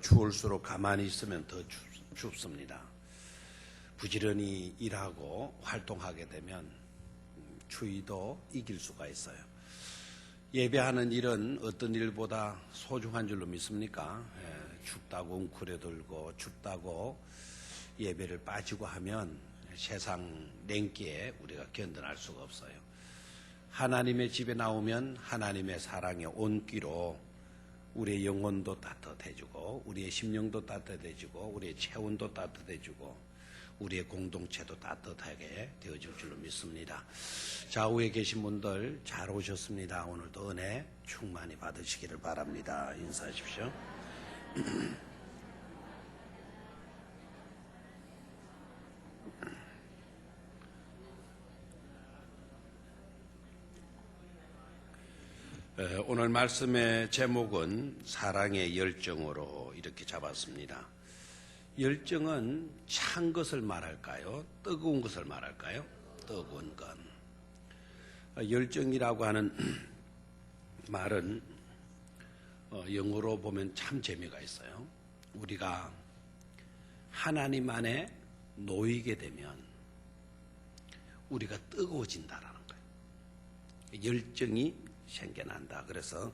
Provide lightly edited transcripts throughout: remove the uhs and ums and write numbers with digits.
추울수록 가만히 있으면 더 춥습니다. 부지런히 일하고 활동하게 되면 추위도 이길 수가 있어요. 예배하는 일은 어떤 일보다 소중한 줄로 믿습니까? 춥다고 웅크려들고 춥다고 예배를 빠지고 하면 세상 냉기에 우리가 견뎌낼 수가 없어요. 하나님의 집에 나오면 하나님의 사랑의 온기로 우리의 영혼도 따뜻해지고 우리의 심령도 따뜻해지고 우리의 체온도 따뜻해지고 우리의 공동체도 따뜻하게 되어질 줄로 믿습니다. 좌우에 계신 분들 잘 오셨습니다. 오늘도 은혜 충만히 받으시기를 바랍니다. 인사하십시오. 오늘 말씀의 제목은 사랑의 열정으로 이렇게 잡았습니다. 열정은 찬 것을 말할까요? 뜨거운 것을 말할까요? 뜨거운 것. 열정이라고 하는 말은 영어로 보면 참 재미가 있어요. 우리가 하나님 안에 놓이게 되면 우리가 뜨거워진다라는 거예요. 열정이 생겨난다. 그래서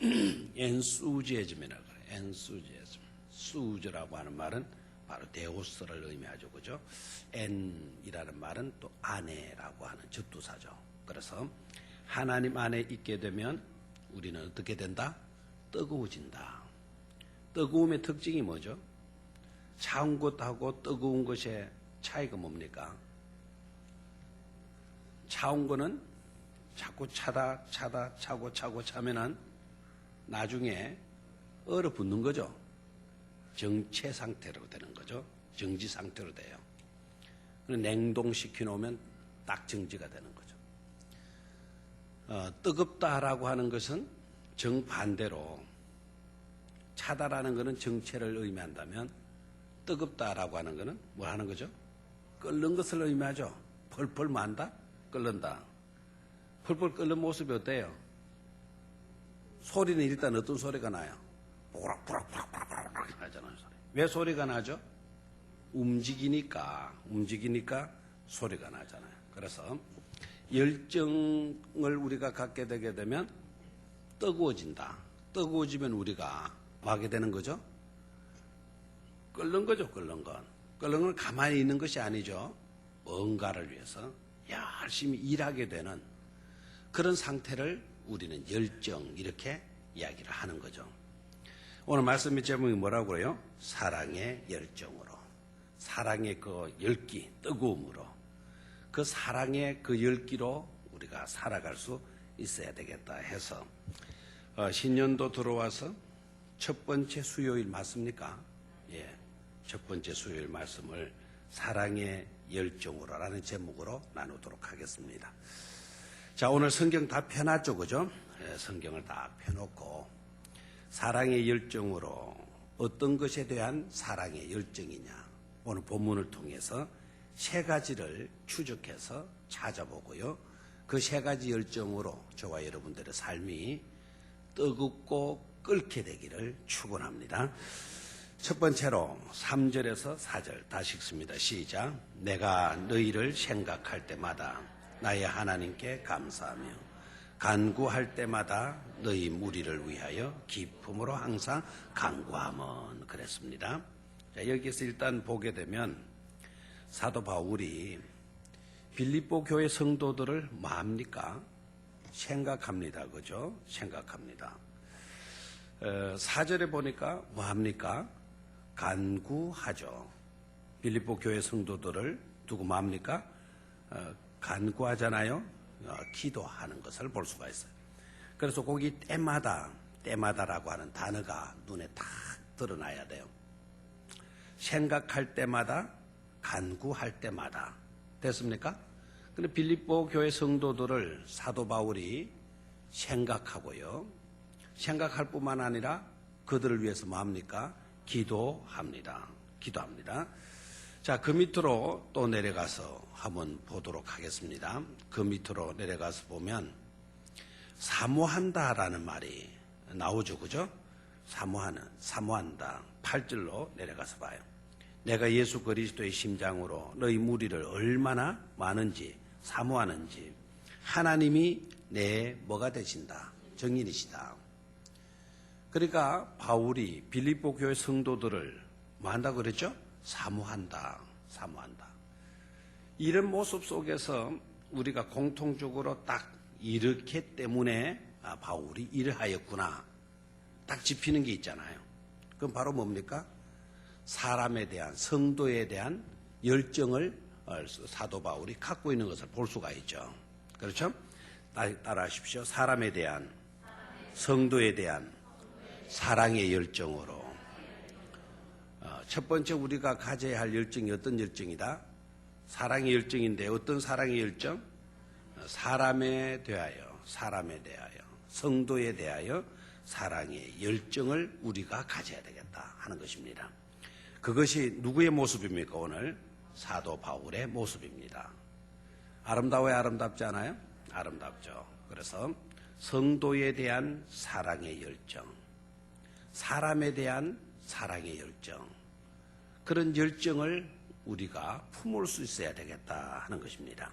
엔수지에즘이라고 해요. 엔수지에즘. 수즈라고 하는 말은 바로 데오스를 의미하죠. 그죠? 엔이라는 말은 또 아내라고 하는 접두사죠. 그래서 하나님 안에 있게 되면 우리는 어떻게 된다? 뜨거워진다. 뜨거움의 특징이 뭐죠? 차운 것하고 뜨거운 것의 차이가 뭡니까? 차운 거는 자꾸 차고 차면은 나중에 얼어붙는 거죠. 정체 상태로 되는 거죠. 정지 상태로 돼요. 냉동시켜 놓으면 딱 정지가 되는 거죠. 뜨겁다라고 하는 것은 정반대로 차다라는 것은 정체를 의미한다면 뜨겁다라고 하는 것은 뭐 하는 거죠? 끓는 것을 의미하죠. 펄펄 만다? 끓는다. 펄펄 끓는 모습이 어때요? 소리는 일단 어떤 소리가 나요? 보락보락 하잖아요. 왜 소리가 나죠? 움직이니까 소리가 나잖아요. 그래서 열정을 우리가 갖게 되게 되면 뜨거워진다. 뜨거워지면 우리가 뭐 하게 되는 거죠? 끓는 거죠. 끓는 건 가만히 있는 것이 아니죠. 뭔가를 위해서 열심히 일하게 되는 그런 상태를 우리는 열정 이렇게 이야기를 하는 거죠. 오늘 말씀의 제목이 뭐라고 그래요? 사랑의 열정으로. 사랑의 그 열기, 뜨거움으로. 그 사랑의 그 열기로 우리가 살아갈 수 있어야 되겠다 해서 신년도 들어와서 첫 번째 수요일 맞습니까? 예, 첫 번째 수요일 말씀을 사랑의 열정으로라는 제목으로 나누도록 하겠습니다. 자, 오늘 성경 다 펴놨죠, 그죠? 예, 성경을 다 펴놓고 사랑의 열정으로 어떤 것에 대한 사랑의 열정이냐. 오늘 본문을 통해서 세 가지를 추적해서 찾아보고요. 그 세 가지 열정으로 저와 여러분들의 삶이 뜨겁고 끓게 되기를 축원합니다. 첫 번째로 3절에서 4절 다시 읽습니다. 시작. 내가 너희를 생각할 때마다 나의 하나님께 감사하며 간구할 때마다 너희 무리를 위하여 기쁨으로 항상 간구하면 그랬습니다. 자, 여기서 일단 보게 되면 사도 바울이 빌립보 교회 성도들을 뭐 합니까? 생각합니다. 그죠? 생각합니다. 4절에 보니까 뭐 합니까? 간구하죠. 빌립보 교회 성도들을 두고 뭐 합니까? 간구하잖아요. 기도하는 것을 볼 수가 있어요. 그래서 거기 때마다라고 하는 단어가 눈에 딱 드러나야 돼요. 생각할 때마다, 간구할 때마다. 됐습니까? 근데 빌립보 교회 성도들을 사도 바울이 생각하고요. 생각할 뿐만 아니라 그들을 위해서 뭐 합니까? 기도합니다. 자, 그 밑으로 또 내려가서 한번 보도록 하겠습니다. 그 밑으로 내려가서 보면 사모한다라는 말이 나오죠. 그죠? 사모한다. 8절로 내려가서 봐요. 내가 예수 그리스도의 심장으로 너희 무리를 얼마나 많은지 사모하는지 하나님이 내 뭐가 되신다. 정인이시다. 그러니까 바울이 빌립보 교회 성도들을 뭐 한다고 그랬죠? 사모한다. 이런 모습 속에서 우리가 공통적으로 딱 이렇기 때문에 바울이 일을 하였구나. 딱 짚히는 게 있잖아요. 그럼 바로 뭡니까? 사람에 대한, 성도에 대한 열정을 사도 바울이 갖고 있는 것을 볼 수가 있죠. 그렇죠? 따라하십시오. 사람에 대한, 성도에 대한 사랑의 열정으로. 첫 번째 우리가 가져야 할 열정이 어떤 열정이다? 사랑의 열정인데 어떤 사랑의 열정? 사람에 대하여, 성도에 대하여 사랑의 열정을 우리가 가져야 되겠다 하는 것입니다. 그것이 누구의 모습입니까? 오늘 사도 바울의 모습입니다. 아름다워요? 아름답지 않아요? 아름답죠. 그래서 성도에 대한 사랑의 열정, 사람에 대한 사랑의 열정, 그런 열정을 우리가 품을 수 있어야 되겠다 하는 것입니다.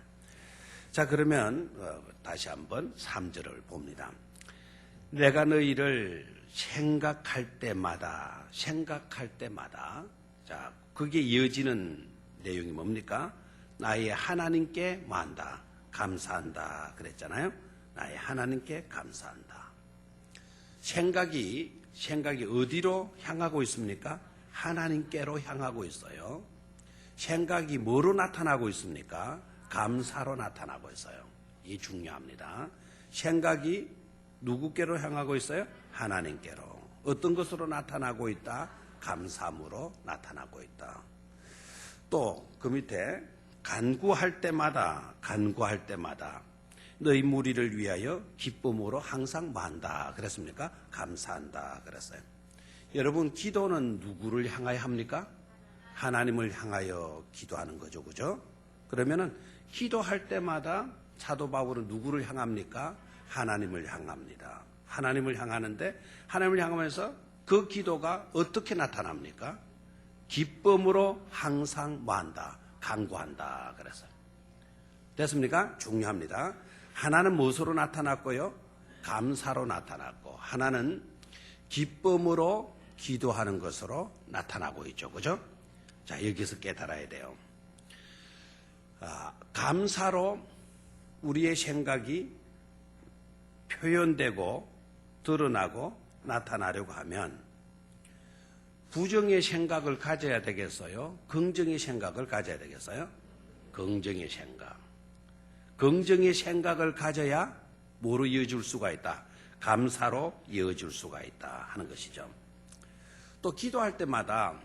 자, 그러면 다시 한번 3절을 봅니다. 내가 너희를 생각할 때마다 자, 그게 이어지는 내용이 뭡니까? 나의 하나님께 뭐한다? 감사한다 그랬잖아요. 나의 하나님께 감사한다. 생각이 어디로 향하고 있습니까? 하나님께로 향하고 있어요. 생각이 뭐로 나타나고 있습니까? 감사로 나타나고 있어요. 이 중요합니다. 생각이 누구께로 향하고 있어요? 하나님께로. 어떤 것으로 나타나고 있다? 감사함으로 나타나고 있다. 또 그 밑에 간구할 때마다 너희 무리를 위하여 기쁨으로 항상 뭐한다 그랬습니까? 감사한다 그랬어요. 여러분, 기도는 누구를 향하여 합니까? 하나님을 향하여 기도하는 거죠. 그죠? 그러면은 기도할 때마다 사도 바울은 누구를 향합니까? 하나님을 향합니다. 하나님을 향하는데 하나님을 향하면서 그 기도가 어떻게 나타납니까? 기쁨으로 항상 뭐한다? 간구한다 그랬어요. 됐습니까? 중요합니다. 하나는 무엇으로 나타났고요? 감사로 나타났고, 하나는 기쁨으로 기도하는 것으로 나타나고 있죠. 그죠? 자, 여기서 깨달아야 돼요. 감사로 우리의 생각이 표현되고 드러나고 나타나려고 하면 부정의 생각을 가져야 되겠어요? 긍정의 생각을 가져야 되겠어요? 긍정의 생각. 긍정의 생각을 가져야 뭐로 이어질 수가 있다? 감사로 이어질 수가 있다 하는 것이죠. 또 기도할 때마다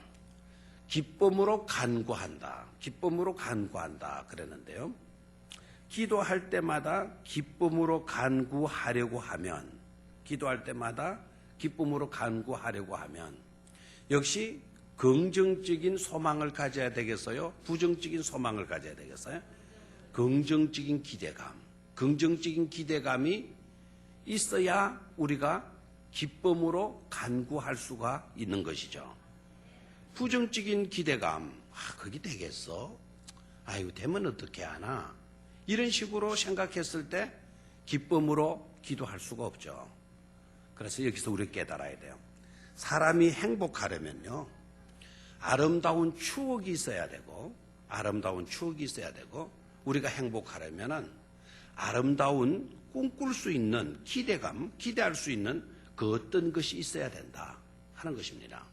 기쁨으로 간구한다 그랬는데요. 기도할 때마다 기쁨으로 간구하려고 하면 역시 긍정적인 소망을 가져야 되겠어요? 부정적인 소망을 가져야 되겠어요? 긍정적인 기대감이 있어야 우리가 기쁨으로 간구할 수가 있는 것이죠. 부정적인 기대감, 그게 되겠어? 이거 되면 어떻게 하나? 이런 식으로 생각했을 때 기쁨으로 기도할 수가 없죠. 그래서 여기서 우리가 깨달아야 돼요. 사람이 행복하려면요, 아름다운 추억이 있어야 되고, 우리가 행복하려면은 아름다운 꿈꿀 수 있는 기대할 수 있는 그 어떤 것이 있어야 된다 하는 것입니다.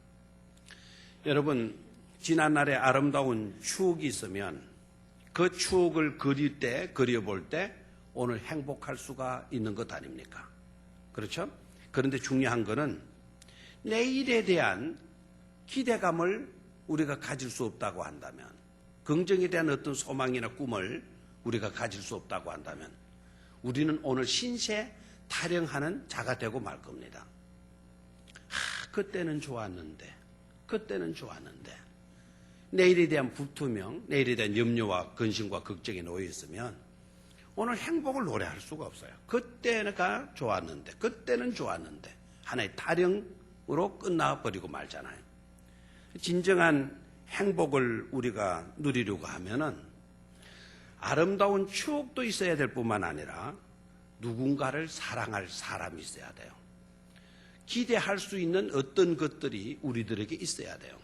여러분, 지난날의 아름다운 추억이 있으면 그 추억을 그려볼 때 오늘 행복할 수가 있는 것 아닙니까? 그렇죠? 그런데 중요한 거는 내일에 대한 기대감을 우리가 가질 수 없다고 한다면, 긍정에 대한 어떤 소망이나 꿈을 우리가 가질 수 없다고 한다면 우리는 오늘 신세 타령하는 자가 되고 말 겁니다. 그때는 좋았는데 내일에 대한 불투명, 내일에 대한 염려와 근심과 걱정에 놓여 있으면 오늘 행복을 노래할 수가 없어요. 그때가 좋았는데, 하나의 타령 고통으로 끝나버리고 말잖아요. 진정한 행복을 우리가 누리려고 하면은 아름다운 추억도 있어야 될 뿐만 아니라 누군가를 사랑할 사람이 있어야 돼요. 기대할 수 있는 어떤 것들이 우리들에게 있어야 돼요.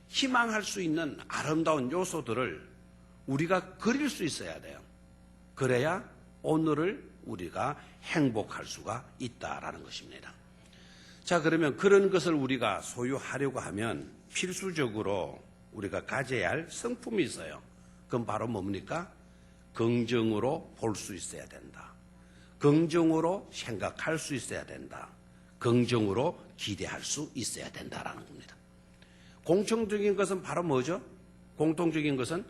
희망할 수 있는 아름다운 요소들을 우리가 그릴 수 있어야 돼요. 그래야 오늘을 우리가 행복할 수가 있다라는 것입니다. 자, 그러면 그런 것을 우리가 소유하려고 하면 필수적으로 우리가 가져야 할 성품이 있어요. 그건 바로 뭡니까? 긍정으로 볼 수 있어야 된다. 긍정으로 생각할 수 있어야 된다. 긍정으로 기대할 수 있어야 된다라는 겁니다. 공통적인 것은 바로 뭐죠? 공통적인 것은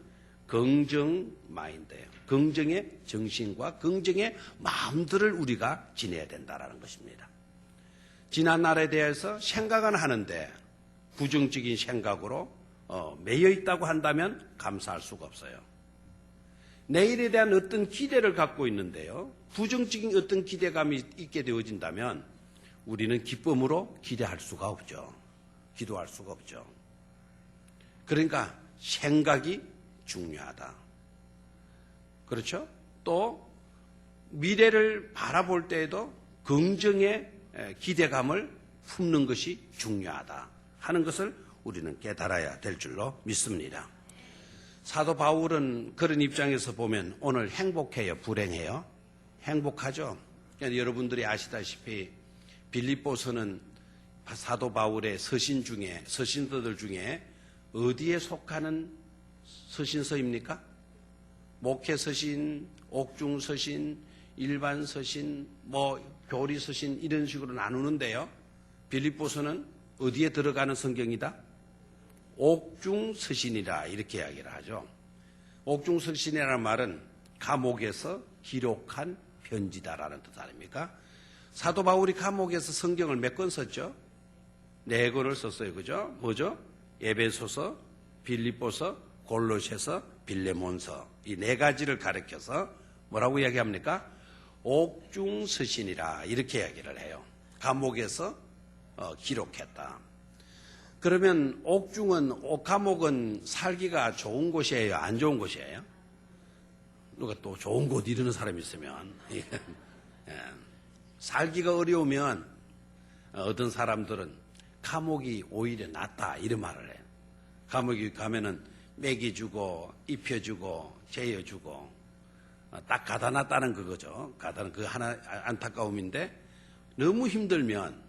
긍정 마인드예요. 긍정의 정신과 긍정의 마음들을 우리가 지내야 된다라는 것입니다. 지난 날에 대해서 생각은 하는데 부정적인 생각으로 매여 있다고 한다면 감사할 수가 없어요. 내일에 대한 어떤 기대를 갖고 있는데요. 부정적인 어떤 기대감이 있게 되어진다면 우리는 기쁨으로 기대할 수가 없죠. 기도할 수가 없죠. 그러니까 생각이 중요하다. 그렇죠? 또 미래를 바라볼 때에도 긍정의 기대감을 품는 것이 중요하다 하는 것을 우리는 깨달아야 될 줄로 믿습니다. 사도 바울은 그런 입장에서 보면 오늘 행복해요? 불행해요? 행복하죠? 여러분들이 아시다시피 빌립보서는 사도 바울의 서신서들 중에 어디에 속하는 서신서입니까? 목회서신, 옥중서신, 일반서신, 교리서신 이런 식으로 나누는데요. 빌립보서는 어디에 들어가는 성경이다? 옥중서신이라 이렇게 이야기를 하죠. 옥중서신이라는 말은 감옥에서 기록한 편지다라는 뜻 아닙니까? 사도 바울이 감옥에서 성경을 몇 권 썼죠? 4권을 썼어요. 그죠? 뭐죠? 에베소서, 빌립보서, 골로새서, 빌레몬서 이 4가지를 가리켜서 뭐라고 이야기합니까? 옥중서신이라 이렇게 이야기를 해요. 감옥에서 기록했다. 그러면 감옥은 살기가 좋은 곳이에요? 안 좋은 곳이에요? 누가 또 좋은 곳 이러는 사람이 있으면 살기가 어려우면 어떤 사람들은 감옥이 오히려 낫다 이런 말을 해요. 감옥에 가면은 먹이주고 입혀주고 재여주고 딱 가다 놨다는 그거죠. 가다는 그 하나 안타까움인데 너무 힘들면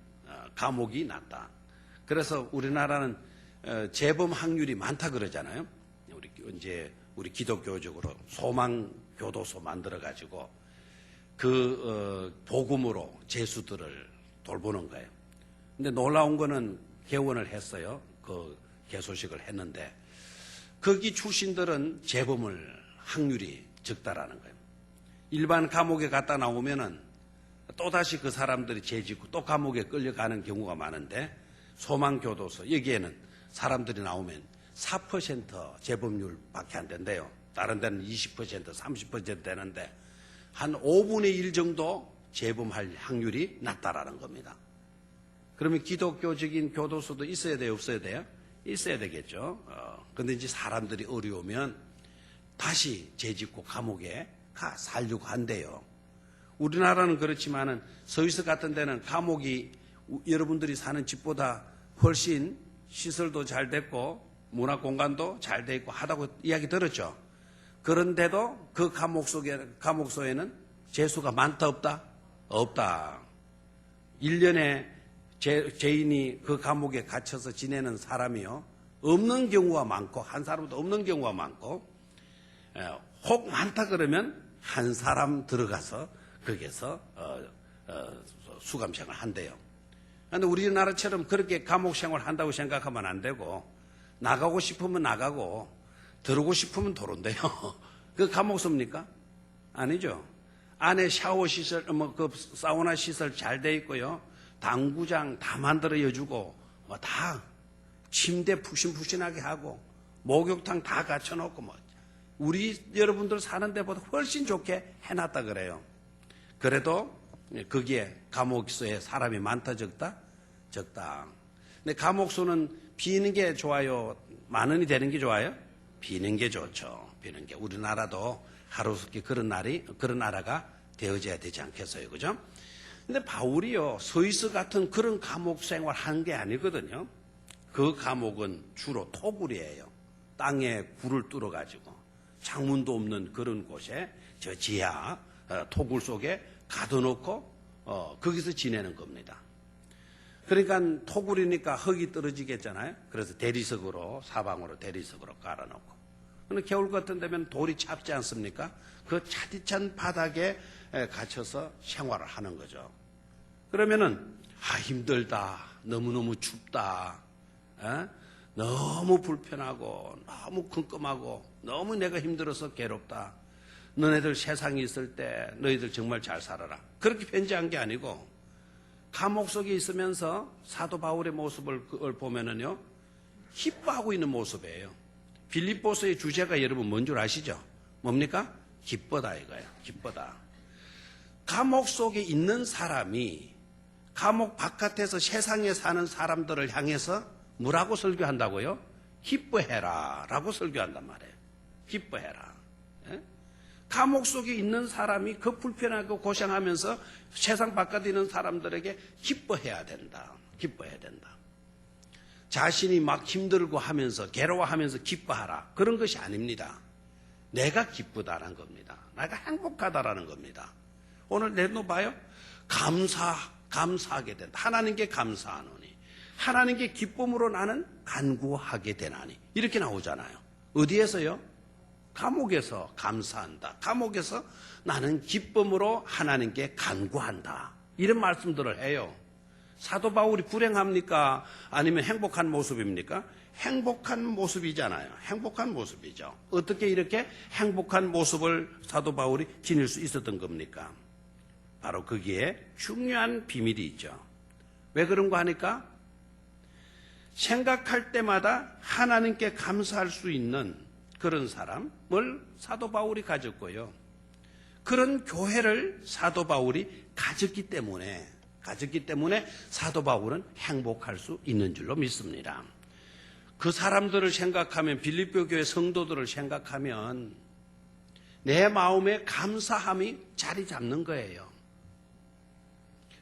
감옥이 낫다. 그래서 우리나라는 재범 확률이 많다 그러잖아요. 우리 기독교적으로 소망교도소 만들어가지고 복음으로 죄수들을 돌보는 거예요. 근데 놀라운 거는 개원을 했어요. 그 개소식을 했는데 거기 출신들은 재범을 확률이 적다라는 거예요. 일반 감옥에 갔다 나오면은 또다시 그 사람들이 죄짓고 또 감옥에 끌려가는 경우가 많은데 소망교도소 여기에는 사람들이 나오면 4% 재범률밖에 안 된대요. 다른 데는 20%, 30% 되는데 한 5분의 1 정도 재범할 확률이 낮다라는 겁니다. 그러면 기독교적인 교도소도 있어야 돼요? 없어야 돼요? 있어야 되겠죠. 근데 이제 사람들이 어려우면 다시 죄짓고 감옥에 가 살려고 한대요. 우리나라는 그렇지만은 서울서 같은 데는 감옥이 여러분들이 사는 집보다 훨씬 시설도 잘 됐고 문화 공간도 잘 돼 있고 하다고 이야기 들었죠. 그런데도 그 감옥소에는 죄수가 많다 없다? 없다. 1년에 죄인이 그 감옥에 갇혀서 지내는 사람이요 없는 경우가 많고 한 사람도 없는 경우가 많고 혹 많다 그러면 한 사람 들어가서 거기에서 수감 생활 한대요. 그런데 우리나라처럼 그렇게 감옥 생활 한다고 생각하면 안 되고 나가고 싶으면 나가고 들어오고 싶으면 들어온대요. 그 감옥소입니까? 아니죠. 안에 샤워 시설, 그 사우나 시설 잘 돼 있고요. 당구장 다 만들어주고 다 침대 푹신푹신하게 하고 목욕탕 다 갖춰놓고 우리 여러분들 사는 데보다 훨씬 좋게 해놨다 그래요. 그래도 거기에 감옥소에 사람이 많다 적다? 적다. 근데 감옥 수는 비는 게 좋아요? 많으니 되는 게 좋아요? 비는 게 좋죠. 비는 게. 우리나라도 하루속히 그런 나라가 되어져야 되지 않겠어요? 그죠? 근데 바울이요, 스위스 같은 그런 감옥 생활 한 게 아니거든요. 그 감옥은 주로 토굴이에요. 땅에 굴을 뚫어가지고 창문도 없는 그런 곳에 저 지하 토굴 속에 가둬놓고 거기서 지내는 겁니다. 그러니까 토굴이니까 흙이 떨어지겠잖아요. 그래서 대리석으로 사방으로 대리석으로 깔아놓고. 근데 겨울 같은 데면 돌이 찹지 않습니까? 그 차디찬 바닥에 갇혀서 생활을 하는 거죠. 그러면은 힘들다, 너무너무 춥다, 너무 불편하고 너무 컴컴하고 너무 내가 힘들어서 괴롭다. 너네들 세상에 있을 때 너희들 정말 잘 살아라. 그렇게 편지한 게 아니고 감옥 속에 있으면서 사도 바울의 모습을 보면은요, 기뻐하고 있는 모습이에요. 빌립보서의 주제가 여러분 뭔 줄 아시죠? 뭡니까? 기쁘다 이거예요. 기쁘다. 감옥 속에 있는 사람이 감옥 바깥에서 세상에 사는 사람들을 향해서 뭐라고 설교한다고요? 기뻐해라 라고 설교한단 말이에요. 기뻐해라. 예? 감옥 속에 있는 사람이 그 불편하고 고생하면서 세상 바깥에 있는 사람들에게 기뻐해야 된다. 기뻐해야 된다. 자신이 막 힘들고 하면서 괴로워하면서 기뻐하라. 그런 것이 아닙니다. 내가 기쁘다라는 겁니다. 내가 행복하다라는 겁니다. 오늘 내놓아봐요. 감사하게 된다. 하나님께 감사하노니 하나님께 기쁨으로 나는 간구하게 되나니 이렇게 나오잖아요. 어디에서요? 감옥에서 감사한다. 감옥에서 나는 기쁨으로 하나님께 간구한다. 이런 말씀들을 해요. 사도 바울이 불행합니까? 아니면 행복한 모습입니까? 행복한 모습이잖아요. 행복한 모습이죠. 어떻게 이렇게 행복한 모습을 사도 바울이 지닐 수 있었던 겁니까? 바로 거기에 중요한 비밀이 있죠. 왜 그런 거 하니까? 생각할 때마다 하나님께 감사할 수 있는 그런 사람을 사도 바울이 가졌고요. 그런 교회를 사도 바울이 가졌기 때문에 사도 바울은 행복할 수 있는 줄로 믿습니다. 그 사람들을 생각하면, 빌립보 교회 성도들을 생각하면 내 마음에 감사함이 자리 잡는 거예요.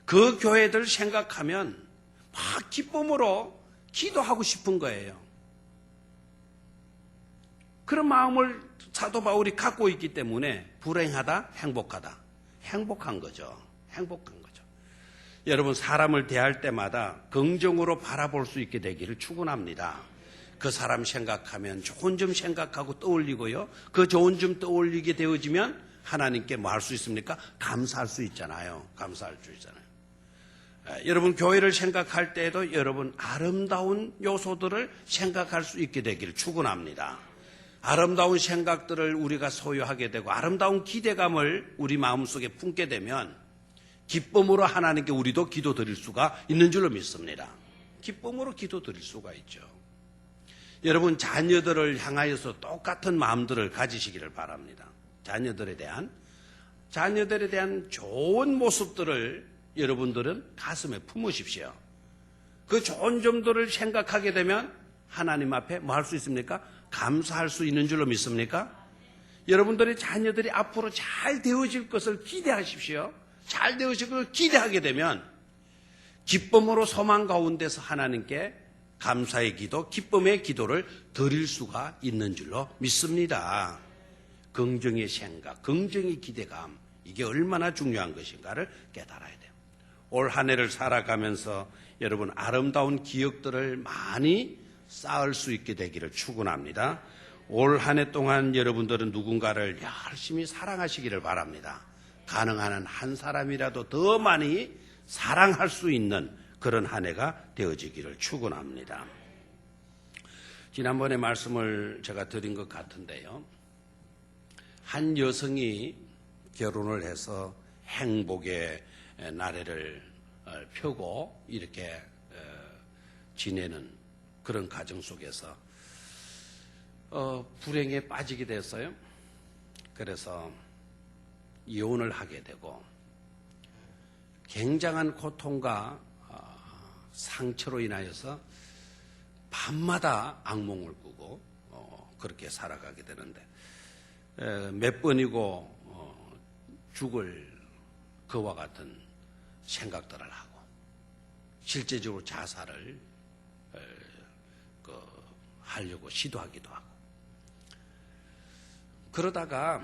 그 교회들 생각하면 막 기쁨으로 기도하고 싶은 거예요. 그런 마음을 사도 바울이 갖고 있기 때문에 불행하다, 행복하다. 행복한 거죠. 행복한 거죠. 여러분, 사람을 대할 때마다 긍정으로 바라볼 수 있게 되기를 축원합니다. 그 사람 생각하면 좋은 점 생각하고 떠올리고요. 그 좋은 점 떠올리게 되어지면 하나님께 뭐 할 수 있습니까? 감사할 수 있잖아요. 감사할 수 있잖아요. 여러분, 교회를 생각할 때에도 여러분 아름다운 요소들을 생각할 수 있게 되기를 축원합니다. 아름다운 생각들을 우리가 소유하게 되고 아름다운 기대감을 우리 마음속에 품게 되면 기쁨으로 하나님께 우리도 기도 드릴 수가 있는 줄로 믿습니다. 기쁨으로 기도 드릴 수가 있죠. 여러분, 자녀들을 향하여서 똑같은 마음들을 가지시기를 바랍니다. 자녀들에 대한 좋은 모습들을 여러분들은 가슴에 품으십시오. 그 좋은 점들을 생각하게 되면 하나님 앞에 뭐 할 수 있습니까? 감사할 수 있는 줄로 믿습니까? 여러분들의 자녀들이 앞으로 잘 되어질 것을 기대하십시오. 잘 되어질 것을 기대하게 되면 기쁨으로 소망 가운데서 하나님께 감사의 기도, 기쁨의 기도를 드릴 수가 있는 줄로 믿습니다. 긍정의 생각, 긍정의 기대감, 이게 얼마나 중요한 것인가를 깨달아야 돼요. 올 한 해를 살아가면서 여러분 아름다운 기억들을 많이 쌓을 수 있게 되기를 축원합니다. 올 한 해 동안 여러분들은 누군가를 열심히 사랑하시기를 바랍니다. 가능한 한 사람이라도 더 많이 사랑할 수 있는 그런 한 해가 되어지기를 축원합니다. 지난번에 말씀을 제가 드린 것 같은데요. 한 여성이 결혼을 해서 행복의 나래를 펴고 이렇게 지내는 그런 가정 속에서 불행에 빠지게 됐어요. 그래서 이혼을 하게 되고 굉장한 고통과 상처로 인하여서 밤마다 악몽을 꾸고 그렇게 살아가게 되는데 몇 번이고 죽을 그와 같은 생각들을 하고 실제적으로 자살을 하려고 시도하기도 하고 그러다가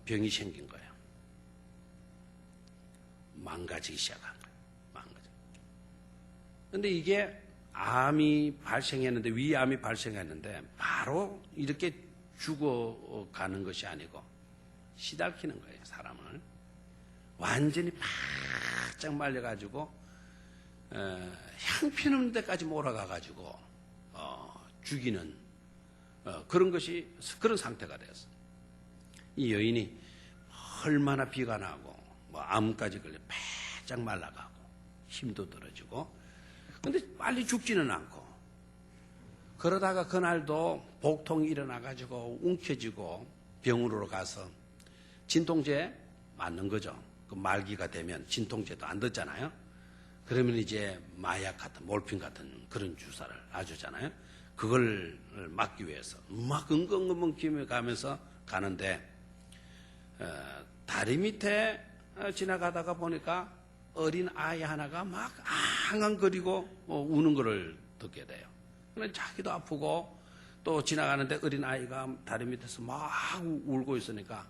병이 생긴 거예요. 망가지기 시작한 거예요. 그런데 이게 암이 발생했는데 위암이 발생했는데 바로 이렇게 죽어가는 것이 아니고 시달키는 거예요. 사람을 완전히 바짝 말려가지고 향피는 데까지 몰아가가지고 죽이는 그런 상태가 되었어요. 이 여인이 얼마나 비가 나고 암까지 걸려 바짝 말라가고 힘도 떨어지고 근데 빨리 죽지는 않고 그러다가 그날도 복통이 일어나가지고 움켜쥐고 병원으로 가서 진통제 맞는 거죠. 그 말기가 되면 진통제도 안 듣잖아요. 그러면 이제 마약 같은 몰핀 같은 그런 주사를 놔주잖아요. 그걸 막기 위해서 막 엉엉엉엉 기면가면서 가는데 다리 밑에 지나가다가 보니까 어린 아이 하나가 막 앙앙거리고 우는 거를 듣게 돼요. 그런데 자기도 아프고 또 지나가는데 어린 아이가 다리 밑에서 막 울고 있으니까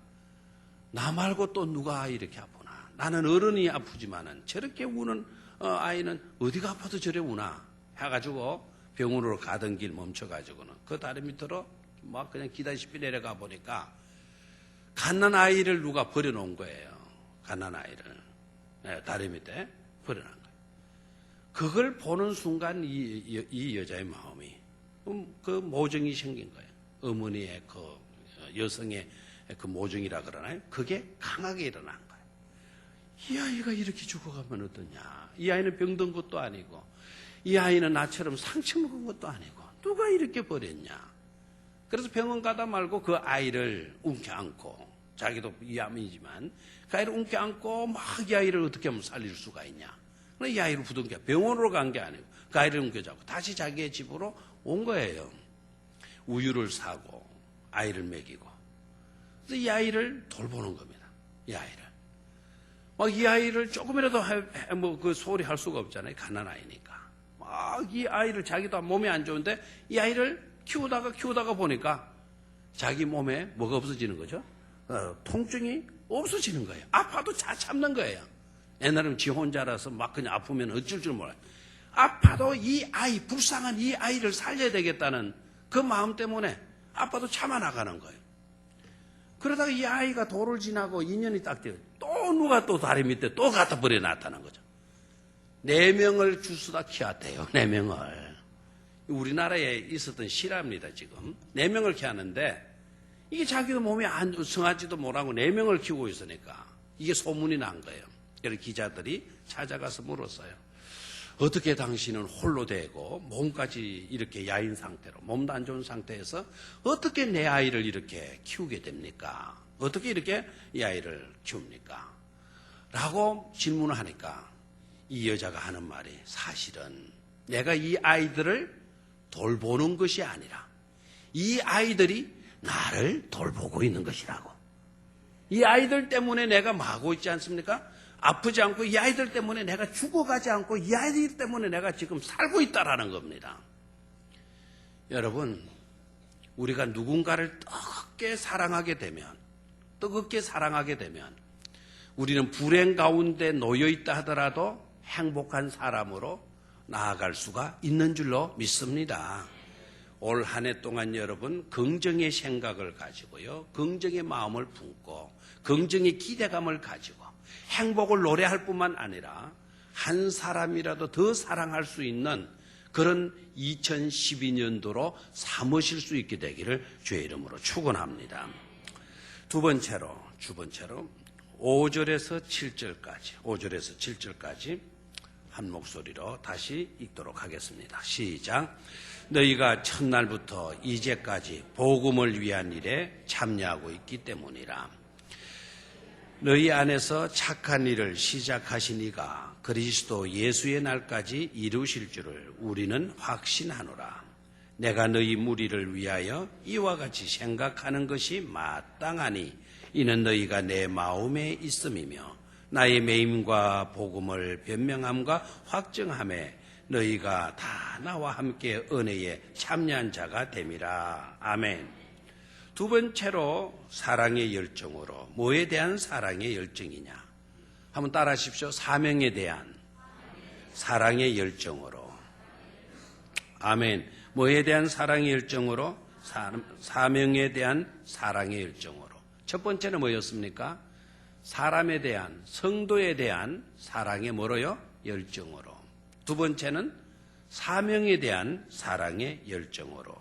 나 말고 또 누가 이렇게 아프나. 나는 어른이 아프지만은 저렇게 우는 아이는 어디가 아파도 저래 우나 해가지고 병원으로 가던 길 멈춰가지고는 그 다리 밑으로 막 그냥 기다시피 내려가 보니까 갓난아이를 누가 버려놓은 거예요. 갓난아이를 다리 밑에 버려놓은 거예요. 그걸 보는 순간 이 여자의 마음이 그 모정이 생긴 거예요. 어머니의 그 여성의 그 모정이라 그러나요? 그게 강하게 일어난 거예요. 이 아이가 이렇게 죽어가면 어떠냐. 이 아이는 병든 것도 아니고 이 아이는 나처럼 상처 먹은 것도 아니고 누가 이렇게 버렸냐. 그래서 병원 가다 말고 그 아이를 움켜안고 자기도 위암이지만 그 아이를 움켜안고 막 이 아이를 어떻게 하면 살릴 수가 있냐. 이 아이를 부둥켜 병원으로 간 게 아니고 그 아이를 움켜잡고 다시 자기의 집으로 온 거예요. 우유를 사고 아이를 먹이고 그래서 이 아이를 돌보는 겁니다. 이 아이를 막 이 아이를 조금이라도 뭐 그 소리 할 수가 없잖아요. 갓난아이니까 막 이 아이를 자기도 몸이 안 좋은데 이 아이를 키우다가 보니까 자기 몸에 뭐가 없어지는 거죠? 통증이 없어지는 거예요. 아파도 잘 참는 거예요. 옛날에는 지 혼자라서 막 그냥 아프면 어쩔 줄 몰라요. 아파도 이 아이, 불쌍한 이 아이를 살려야 되겠다는 그 마음 때문에 아파도 참아 나가는 거예요. 그러다가 이 아이가 도를 지나고 2년이 딱 돼요. 또 누가 또 다리 밑에 또 갖다 버려놨다는 거죠. 4명을 주스다 키웠대요. 4명을. 우리나라에 있었던 실화입니다. 지금 4명을 키웠는데 이게 자기도 몸이 안 성하지도 못하고 4명을 키우고 있으니까 이게 소문이 난 거예요. 그래서 기자들이 찾아가서 물었어요. 어떻게 당신은 홀로 되고 몸까지 이렇게 야인 상태로 몸도 안 좋은 상태에서 어떻게 내 아이를 이렇게 키우게 됩니까? 어떻게 이렇게 이 아이를 키웁니까? 라고 질문을 하니까 이 여자가 하는 말이 사실은 내가 이 아이들을 돌보는 것이 아니라 이 아이들이 나를 돌보고 있는 것이라고. 이 아이들 때문에 내가 마고 있지 않습니까? 아프지 않고 이 아이들 때문에 내가 죽어가지 않고 이 아이들 때문에 내가 지금 살고 있다라는 겁니다. 여러분, 우리가 누군가를 뜨겁게 사랑하게 되면 우리는 불행 가운데 놓여 있다 하더라도 행복한 사람으로 나아갈 수가 있는 줄로 믿습니다. 올 한 해 동안 여러분 긍정의 생각을 가지고요. 긍정의 마음을 품고 긍정의 기대감을 가지고 행복을 노래할 뿐만 아니라 한 사람이라도 더 사랑할 수 있는 그런 2012년도로 삼으실 수 있게 되기를 주의 이름으로 축원합니다. 두 번째로 5절에서 7절까지 한 목소리로 다시 읽도록 하겠습니다. 시작. 너희가 첫날부터 이제까지 복음을 위한 일에 참여하고 있기 때문이라. 너희 안에서 착한 일을 시작하신 이가 그리스도 예수의 날까지 이루실 줄을 우리는 확신하노라. 내가 너희 무리를 위하여 이와 같이 생각하는 것이 마땅하니 이는 너희가 내 마음에 있음이며 나의 매임과 복음을 변명함과 확증함에 너희가 다 나와 함께 은혜에 참여한 자가 됨이라. 아멘. 두 번째로 사랑의 열정으로. 뭐에 대한 사랑의 열정이냐? 한번 따라 하십시오. 사명에 대한 사랑의 열정으로. 아멘. 뭐에 대한 사랑의 열정으로? 사명에 대한 사랑의 열정으로. 첫 번째는 뭐였습니까? 사람에 대한, 성도에 대한 사랑의 뭐로요? 열정으로. 두 번째는 사명에 대한 사랑의 열정으로.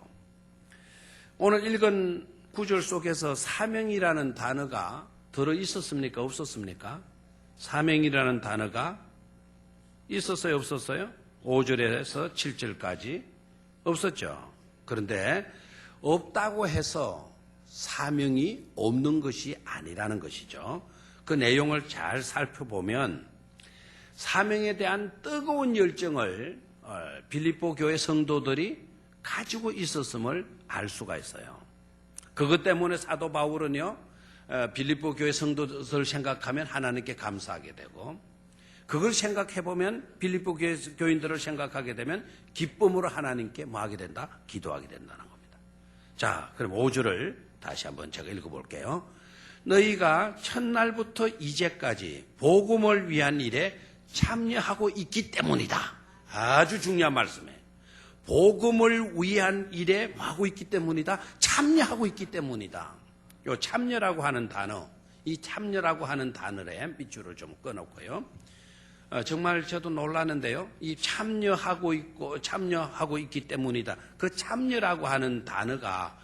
오늘 읽은 구절 속에서 사명이라는 단어가 들어 있었습니까? 없었습니까? 사명이라는 단어가 있었어요? 없었어요? 5절에서 7절까지 없었죠. 그런데 없다고 해서 사명이 없는 것이 아니라는 것이죠. 그 내용을 잘 살펴보면 사명에 대한 뜨거운 열정을 빌립보 교회 성도들이 가지고 있었음을 알 수가 있어요. 그것 때문에 사도 바울은요, 빌립보 교회 성도들을 생각하면 하나님께 감사하게 되고, 그걸 생각해보면 빌립보 교인들을 생각하게 되면 기쁨으로 하나님께 뭐하게 된다? 기도하게 된다는 겁니다. 자, 그럼 5절을 다시 한번 제가 읽어볼게요. 너희가 첫날부터 이제까지 복음을 위한 일에 참여하고 있기 때문이다. 아주 중요한 말씀이에요. 복음을 위한 일에 뭐하고 있기 때문이다? 참여하고 있기 때문이다. 요 참여라고 하는 단어, 이 참여라고 하는 단어에 밑줄을 좀 꺼놓고요. 정말 저도 놀랐는데요. 이 참여하고 있기 때문이다. 그 참여라고 하는 단어가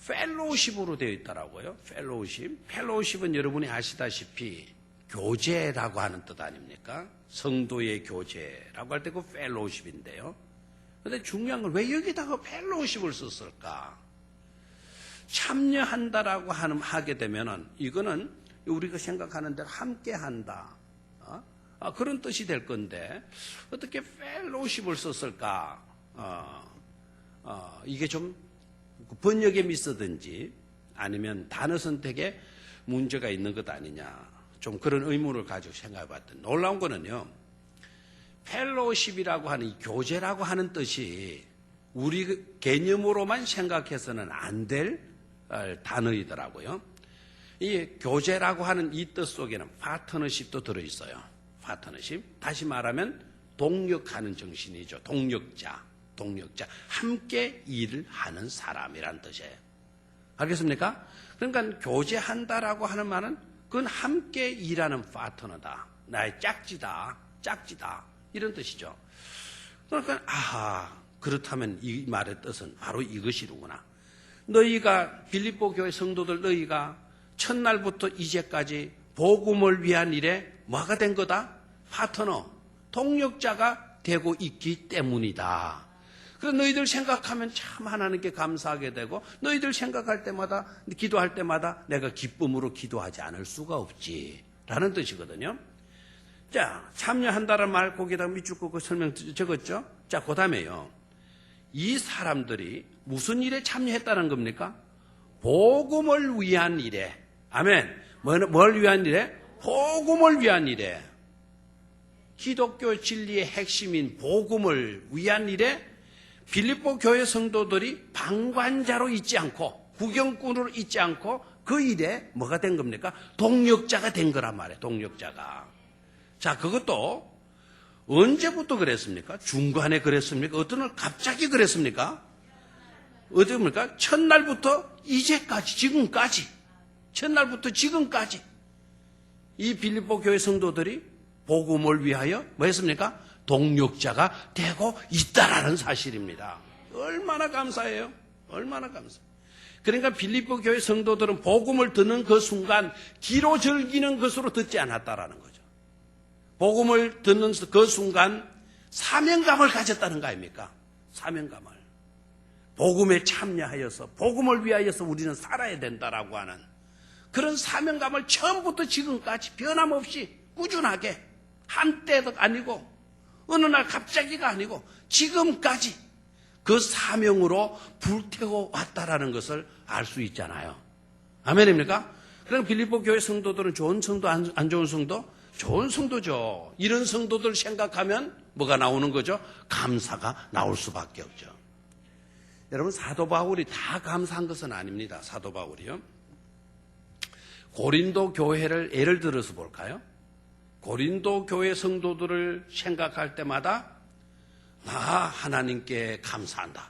펠로우십으로 되어 있더라고요. 펠로우십. 펠로우십은 여러분이 아시다시피 교제라고 하는 뜻 아닙니까? 성도의 교제라고 할 때 그 펠로우십인데요. 그런데 중요한 건 왜 여기다가 펠로우십을 썼을까? 참여한다라고 하게 되면은 이거는 우리가 생각하는 대로 함께 한다. 그런 뜻이 될 건데 어떻게 펠로우십을 썼을까? 이게 좀 번역에 미스든지 아니면 단어 선택에 문제가 있는 것 아니냐. 좀 그런 의문을 가지고 생각해 봤더니 놀라운 거는요. 펠로우십이라고 하는 이 교제라고 하는 뜻이 우리 개념으로만 생각해서는 안 될 단어이더라고요. 이 교제라고 하는 이 뜻 속에는 파트너십도 들어있어요. 파트너십. 다시 말하면 동력하는 정신이죠. 동력자. 함께 일을 하는 사람이란 뜻이에요. 알겠습니까? 그러니까 교제한다라고 하는 말은 그건 함께 일하는 파트너다. 나의 짝지다. 이런 뜻이죠. 그러니까 그렇다면 이 말의 뜻은 바로 이것이로구나. 너희가 빌립보 교회 성도들 너희가 첫날부터 이제까지 복음을 위한 일에 뭐가 된 거다? 파트너, 동력자가 되고 있기 때문이다. 그래서 너희들 생각하면 참 하나님께 감사하게 되고 너희들 생각할 때마다 기도할 때마다 내가 기쁨으로 기도하지 않을 수가 없지 라는 뜻이거든요. 자, 참여한다는 말 거기다 밑줄 긋고 설명 적었죠. 자, 그 다음에요. 이 사람들이 무슨 일에 참여했다는 겁니까? 복음을 위한 일에. 아멘. 뭘 위한 일에? 복음을 위한 일에. 기독교 진리의 핵심인 복음을 위한 일에 빌립보 교회 성도들이 방관자로 있지 않고 구경꾼으로 있지 않고 그 일에 뭐가 된 겁니까? 동력자가 된 거란 말이에요. 동력자가. 자, 그것도 언제부터 그랬습니까? 중간에 그랬습니까? 어떤 날 갑자기 그랬습니까? 어떻습니까? 첫날부터 이제까지, 지금까지. 첫날부터 지금까지. 이 빌립보 교회 성도들이 복음을 위하여 뭐 했습니까? 동력자가 되고 있다라는 사실입니다. 얼마나 감사해요? 얼마나 감사해요? 그러니까 빌립보 교회 성도들은 복음을 듣는 그 순간 기로 즐기는 것으로 듣지 않았다라는 거죠. 복음을 듣는 그 순간 사명감을 가졌다는 거 아닙니까? 사명감을. 복음에 참여하여서 복음을 위하여서 우리는 살아야 된다라고 하는 그런 사명감을 처음부터 지금까지 변함없이 꾸준하게 한때도 아니고 어느 날 갑자기가 아니고 지금까지 그 사명으로 불태워 왔다라는 것을 알 수 있잖아요. 아멘입니까? 그럼 빌립보 교회 성도들은 좋은 성도, 안 좋은 성도? 좋은 성도죠. 이런 성도들 생각하면 뭐가 나오는 거죠? 감사가 나올 수밖에 없죠. 여러분, 사도 바울이 다 감사한 것은 아닙니다. 사도 바울이요. 고린도 교회를 예를 들어서 볼까요? 고린도 교회 성도들을 생각할 때마다 나 하나님께 감사한다.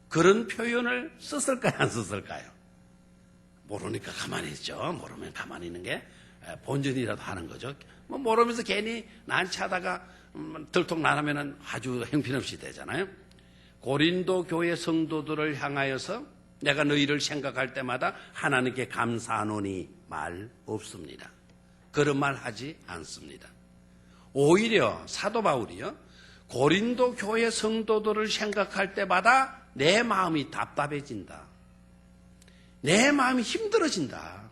그런 표현을 썼을까요? 안 썼을까요? 모르니까 가만히 있죠. 모르면 가만히 있는 게 본전이라도 하는 거죠. 뭐 모르면서 괜히 난처하다가 들통나면은 아주 형편없이 되잖아요. 고린도 교회 성도들을 향하여서 내가 너희를 생각할 때마다 하나님께 감사하노니 말 없습니다. 그런 말 하지 않습니다. 오히려 사도 바울이요, 고린도 교회 성도들을 생각할 때마다 내 마음이 답답해진다. 내 마음이 힘들어진다.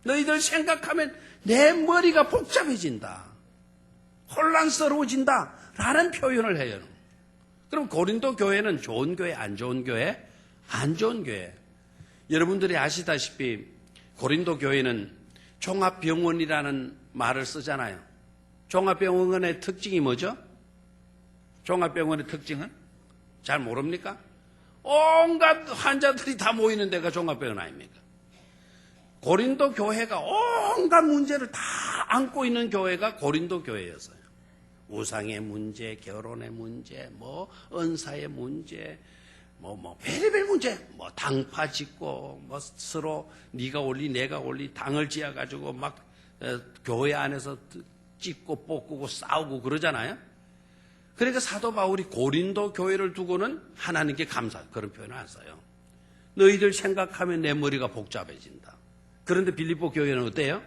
너희들 생각하면 내 머리가 복잡해진다. 혼란스러워진다. 라는 표현을 해요. 그럼 고린도 교회는 좋은 교회, 안 좋은 교회? 안 좋은 교회. 여러분들이 아시다시피 고린도 교회는 종합병원이라는 말을 쓰잖아요. 종합병원의 특징이 뭐죠? 종합병원의 특징은? 잘 모릅니까? 온갖 환자들이 다 모이는 데가 종합병원 아닙니까? 고린도 교회가 온갖 문제를 다 안고 있는 교회가 고린도 교회였어요. 우상의 문제, 결혼의 문제, 은사의 문제, 별의별 문제, 당파 짓고, 서로 네가 올리, 내가 올리, 당을 지어가지고 막 교회 안에서 찢고 볶고 싸우고 그러잖아요. 그러니까 사도 바울이 고린도 교회를 두고는 하나님께 감사, 그런 표현을 안 써요. 너희들 생각하면 내 머리가 복잡해진다. 그런데 빌립보 교회는 어때요?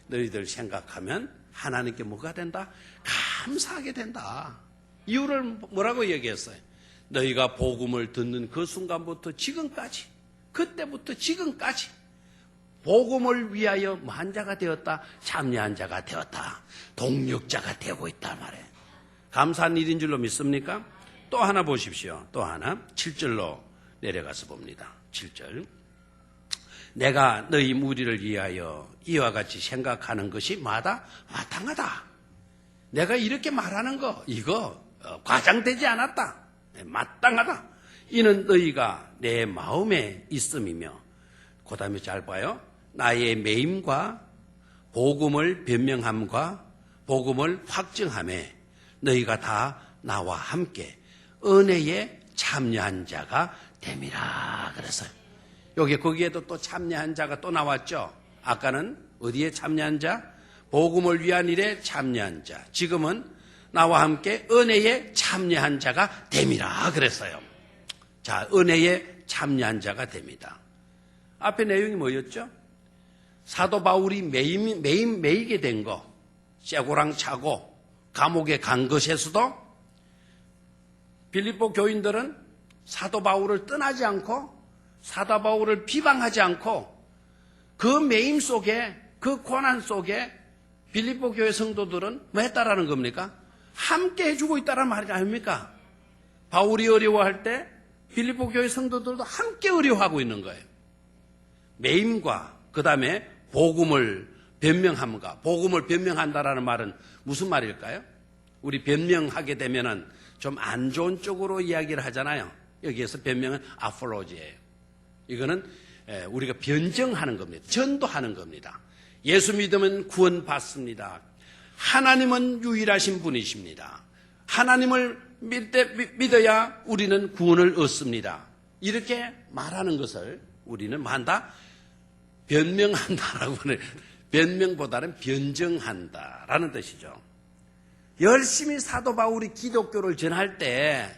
너희들 생각하면 하나님께 뭐가 된다? 감사하게 된다. 이유를 뭐라고 얘기했어요? 너희가 복음을 듣는 그 순간부터 지금까지, 그때부터 지금까지 복음을 위하여 한자가 되었다, 참여한 자가 되었다, 동력자가 되고 있다 말이에요. 감사한 일인 줄로 믿습니까? 또 하나 보십시오. 또 하나 7절로 내려가서 봅니다. 7절. 내가 너희 무리를 위하여 이와 같이 생각하는 것이 마땅하다. 내가 이렇게 말하는 거 이거 과장되지 않았다. 마땅하다. 이는 너희가 내 마음에 있음이며, 그 다음에 잘 봐요. 나의 매임과 복음을 변명함과 복음을 확증함에 너희가 다 나와 함께 은혜에 참여한 자가 됨이라 그랬어요. 거기에도 또 참여한 자가 또 나왔죠. 아까는 어디에 참여한 자? 복음을 위한 일에 참여한 자. 지금은 나와 함께 은혜에 참여한 자가 됨이라 그랬어요. 자, 은혜에 참여한 자가 됩니다. 앞에 내용이 뭐였죠? 사도 바울이 매이게 된 거, 쇠고랑 차고 감옥에 간 것에서도 빌립보 교인들은 사도 바울을 떠나지 않고 사도 바울을 비방하지 않고 그 매임 속에, 그 고난 속에 빌립보 교회 성도들은 뭐 했다라는 겁니까? 함께 해주고 있다는 말이 아닙니까? 바울이 어려워할 때 빌립보 교회 성도들도 함께 어려워하고 있는 거예요. 매임과 그 다음에 복음을 변명함과, 복음을 변명한다라는 말은 무슨 말일까요? 우리 변명하게 되면은 좀 안 좋은 쪽으로 이야기를 하잖아요. 여기에서 변명은 아폴로지예요. 이거는 우리가 변정하는 겁니다. 전도하는 겁니다. 예수 믿으면 구원받습니다. 하나님은 유일하신 분이십니다. 하나님을 믿어야 우리는 구원을 얻습니다. 이렇게 말하는 것을 우리는 뭐한다? 변명한다라고 하는, 변명보다는 변정한다라는 뜻이죠. 열심히 사도 바울이 기독교를 전할 때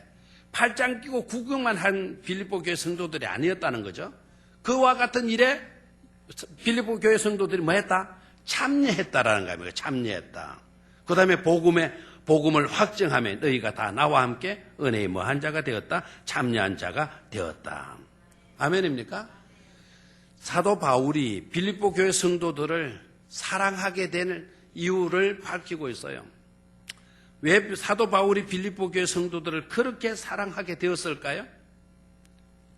팔짱 끼고 구경만 한 빌립보 교회 성도들이 아니었다는 거죠. 그와 같은 일에 빌립보 교회 성도들이 뭐 했다? 참여했다라는 거예요. 참여했다. 그 다음에 복음을 확증하며 너희가 다 나와 함께 은혜의 뭐한 자가 되었다? 참여한 자가 되었다. 아멘입니까? 사도 바울이 빌립보 교회 성도들을 사랑하게 된 이유를 밝히고 있어요. 왜 사도 바울이 빌립보 교회 성도들을 그렇게 사랑하게 되었을까요?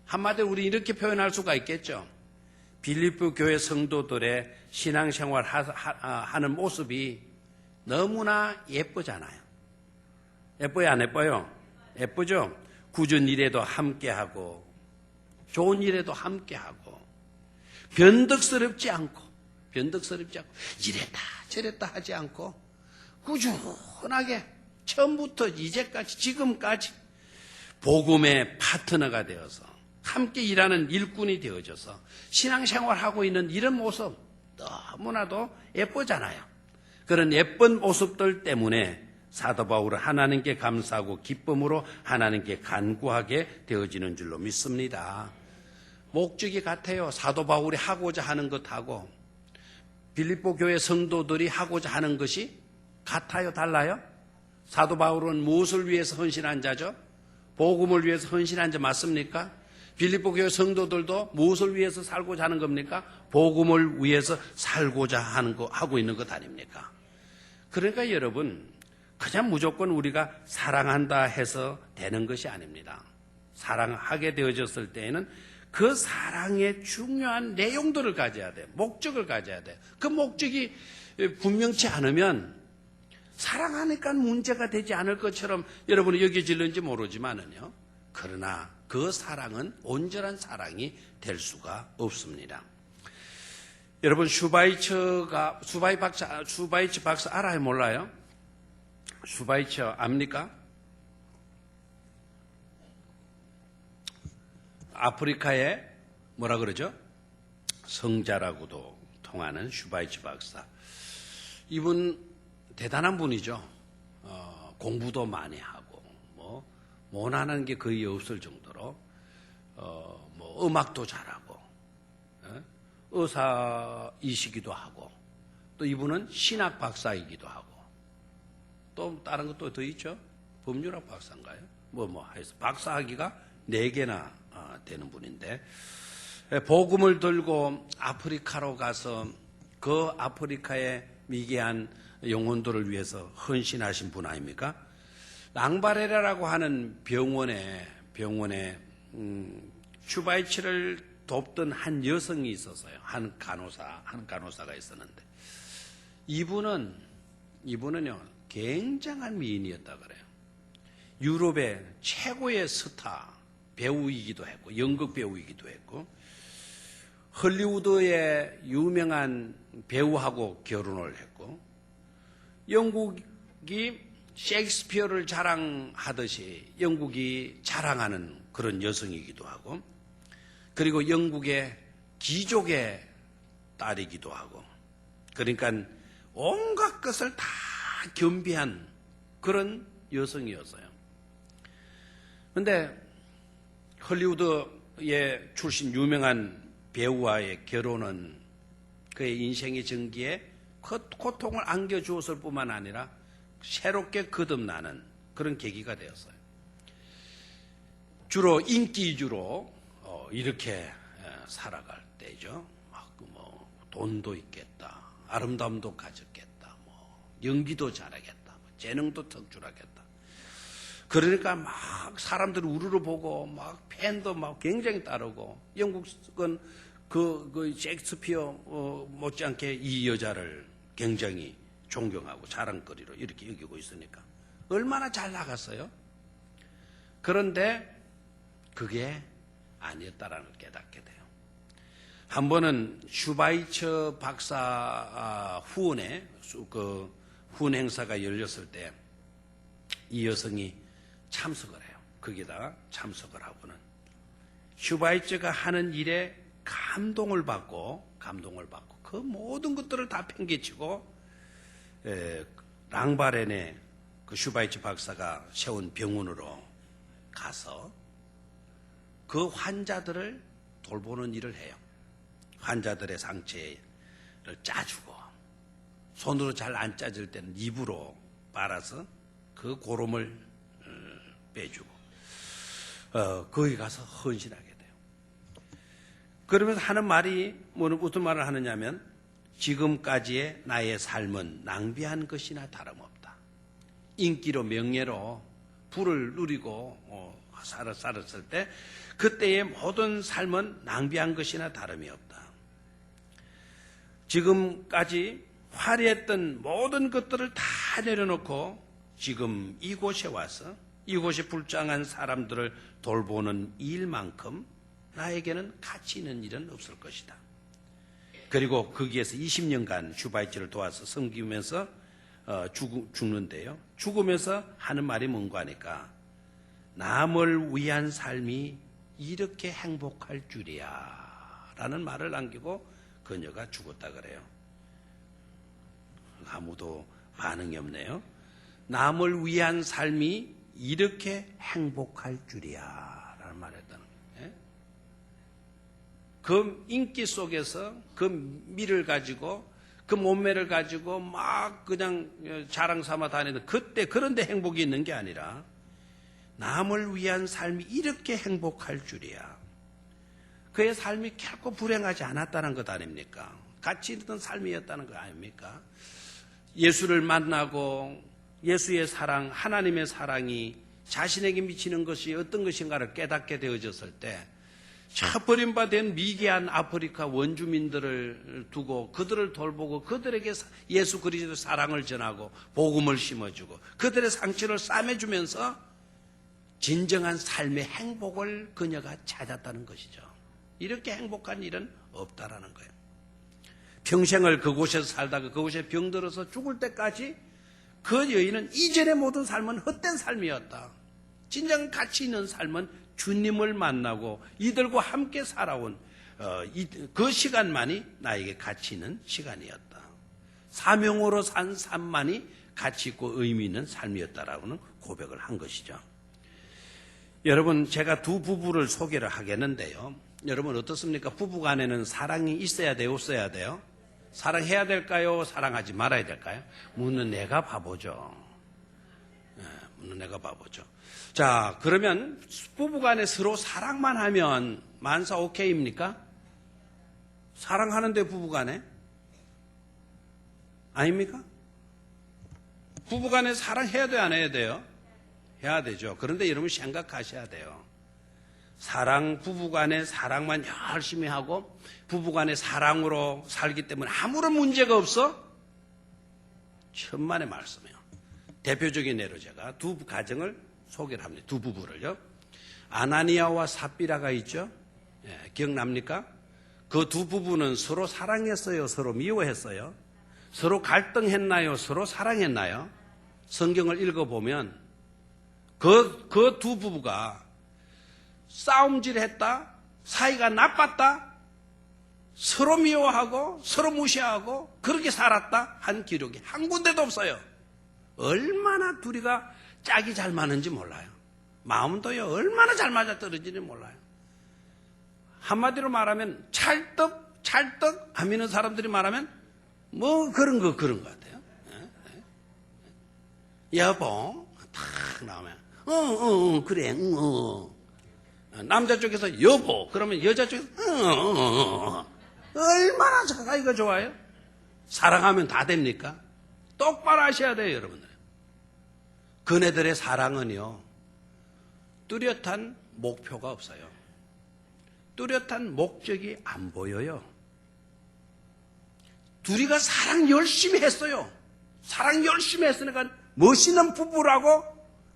한마디로 우리 이렇게 표현할 수가 있겠죠. 빌립보 교회 성도들의 신앙생활 하는 모습이 너무나 예쁘잖아요. 예뻐요, 안 예뻐요? 예쁘죠? 굳은 일에도 함께하고 좋은 일에도 함께하고 변덕스럽지 않고 이랬다 저랬다 하지 않고 꾸준하게 처음부터 이제까지 지금까지 복음의 파트너가 되어서 함께 일하는 일꾼이 되어져서 신앙생활하고 있는 이런 모습 너무나도 예쁘잖아요. 그런 예쁜 모습들 때문에 사도 바울은 하나님께 감사하고 기쁨으로 하나님께 간구하게 되어지는 줄로 믿습니다. 목적이 같아요. 사도 바울이 하고자 하는 것하고 빌립보 교회 성도들이 하고자 하는 것이 같아요? 달라요? 사도 바울은 무엇을 위해서 헌신한 자죠? 복음을 위해서 헌신한 자 맞습니까? 빌립보 교회 성도들도 무엇을 위해서 살고자 하는 겁니까? 복음을 위해서 살고자 하는 거 하고 있는 것 아닙니까? 그러니까 여러분 그냥 무조건 우리가 사랑한다 해서 되는 것이 아닙니다. 사랑하게 되어졌을 때에는 그 사랑의 중요한 내용들을 가져야 돼요. 목적을 가져야 돼요. 그 목적이 분명치 않으면 사랑하니까 문제가 되지 않을 것처럼 여러분이 여겨질는지 모르지만은요. 그러나 그 사랑은 온전한 사랑이 될 수가 없습니다. 여러분 슈바이처 박사 알아요? 몰라요? 슈바이처 압니까? 아프리카의 뭐라 그러죠? 성자라고도 통하는 슈바이처 박사. 이분 대단한 분이죠. 공부도 많이 하고 뭐 못하는 게 거의 없을 정도로 뭐 음악도 잘하고 의사이시기도 하고 또 이분은 신학 박사이기도 하고 또 다른 것도 더 있죠. 법률학 박사인가요? 해서 박사학위가 4개나 되는 분인데 복음을 들고 아프리카로 가서 그 아프리카의 미개한 영혼들을 위해서 헌신하신 분 아닙니까? 랑바레라라고 하는 병원에 슈바이처를 돕던 한 여성이 있었어요. 한 간호사가 있었는데 이분은요 굉장한 미인이었다 그래요. 유럽의 최고의 스타 배우이기도 했고 연극 배우이기도 했고 헐리우드의 유명한 배우하고 결혼을 했고 영국이 셰익스피어를 자랑하듯이 영국이 자랑하는 그런 여성이기도 하고 그리고 영국의 귀족의 딸이기도 하고 그러니까 온갖 것을 다 겸비한 그런 여성이었어요. 그런데 헐리우드에 출신 유명한 배우와의 결혼은 그의 인생의 전기에 고통을 안겨주었을 뿐만 아니라 새롭게 거듭나는 그런 계기가 되었어요. 주로 인기 위주로 이렇게 살아갈 때죠. 돈도 있겠다, 아름다움도 가졌겠다, 연기도 잘하겠다, 재능도 턱줄하겠다. 그러니까 막 사람들이 우르르 보고 막 팬도 막 굉장히 따르고 영국은 그 셰익스피어 못지않게 이 여자를 굉장히 존경하고 자랑거리로 이렇게 여기고 있으니까 얼마나 잘 나갔어요. 그런데 그게 아니었다라는 걸 깨닫게 돼요. 한 번은 슈바이처 박사 후원에 그 후원 행사가 열렸을 때 이 여성이 참석을 해요. 거기다가 참석을 하고는 슈바이처가 하는 일에 감동을 받고 그 모든 것들을 다 팽개치고 랑바렌의 그 슈바이처 박사가 세운 병원으로 가서 그 환자들을 돌보는 일을 해요. 환자들의 상처를 짜주고 손으로 잘 안 짜질 때는 입으로 빨아서 그 고름을 빼주고 거기 가서 헌신하게 돼요. 그러면서 하는 말이 무슨 말을 하느냐면 지금까지의 나의 삶은 낭비한 것이나 다름없다. 인기로 명예로 부를 누리고 살았을 때 그때의 모든 삶은 낭비한 것이나 다름이 없다. 지금까지 화려했던 모든 것들을 다 내려놓고 지금 이곳에 와서 이곳에 불쌍한 사람들을 돌보는 일만큼 나에게는 가치 있는 일은 없을 것이다. 그리고 거기에서 20년간 슈바이처를 도와서 섬기면서 죽는데요. 죽으면서 하는 말이 뭔가 하니까 남을 위한 삶이 이렇게 행복할 줄이야 라는 말을 남기고 그녀가 죽었다 그래요. 아무도 반응이 없네요. 남을 위한 삶이 이렇게 행복할 줄이야 라는 말을 했다는 거예요. 그 인기 속에서 그 미를 가지고 그 몸매를 가지고 막 그냥 자랑 삼아 다니는 그때 그런데 행복이 있는 게 아니라 남을 위한 삶이 이렇게 행복할 줄이야. 그의 삶이 결코 불행하지 않았다는 것 아닙니까? 가치 있는 삶이었다는 거 아닙니까? 예수를 만나고 예수의 사랑, 하나님의 사랑이 자신에게 미치는 것이 어떤 것인가를 깨닫게 되어졌을 때 저 버림받은 미개한 아프리카 원주민들을 두고 그들을 돌보고 그들에게 예수 그리스도의 사랑을 전하고 복음을 심어주고 그들의 상처를 싸매주면서 진정한 삶의 행복을 그녀가 찾았다는 것이죠. 이렇게 행복한 일은 없다라는 거예요. 평생을 그곳에서 살다가 그곳에 병들어서 죽을 때까지 그 여인은 이전의 모든 삶은 헛된 삶이었다. 진정 가치 있는 삶은 주님을 만나고 이들과 함께 살아온 그 시간만이 나에게 가치 있는 시간이었다. 사명으로 산 삶만이 가치 있고 의미 있는 삶이었다라고는 고백을 한 것이죠. 여러분, 제가 두 부부를 소개를 하겠는데요. 여러분 어떻습니까? 부부간에는 사랑이 있어야 돼요? 없어야 돼요? 사랑해야 될까요? 사랑하지 말아야 될까요? 묻는 내가 바보죠. 묻는 내가 바보죠. 자, 그러면 부부간에 서로 사랑만 하면 만사 오케이입니까? 사랑하는데 부부간에? 아닙니까? 부부간에 사랑해야 돼요? 안 해야 돼요? 해야 되죠. 그런데 여러분 생각하셔야 돼요. 부부간의 사랑만 열심히 하고 부부간의 사랑으로 살기 때문에 아무런 문제가 없어? 천만의 말씀이에요. 대표적인 예로 제가 두 가정을 소개를 합니다. 두 부부를요. 아나니아와 삽비라가 있죠. 기억납니까? 그 두 부부는 서로 사랑했어요? 서로 미워했어요? 서로 갈등했나요? 서로 사랑했나요? 성경을 읽어보면 그 두 부부가 싸움질했다, 사이가 나빴다, 서로 미워하고 서로 무시하고 그렇게 살았다 한 기록이 한 군데도 없어요. 얼마나 둘이가 짝이 잘 맞는지 몰라요. 마음도요 얼마나 잘 맞아떨어지는지 몰라요. 한마디로 말하면 찰떡 안 믿는 사람들이 말하면 뭐 그런 것 같아요. 여보 탁 나오면 그래 남자 쪽에서 여보 그러면 여자 쪽에서 얼마나 가까이가 좋아요? 사랑하면 다 됩니까? 똑바로 하셔야 돼요, 여러분들. 그네들의 사랑은요 뚜렷한 목표가 없어요. 뚜렷한 목적이 안 보여요. 둘이가 사랑 열심히 했어요. 사랑 열심히 했으니까 멋있는 부부라고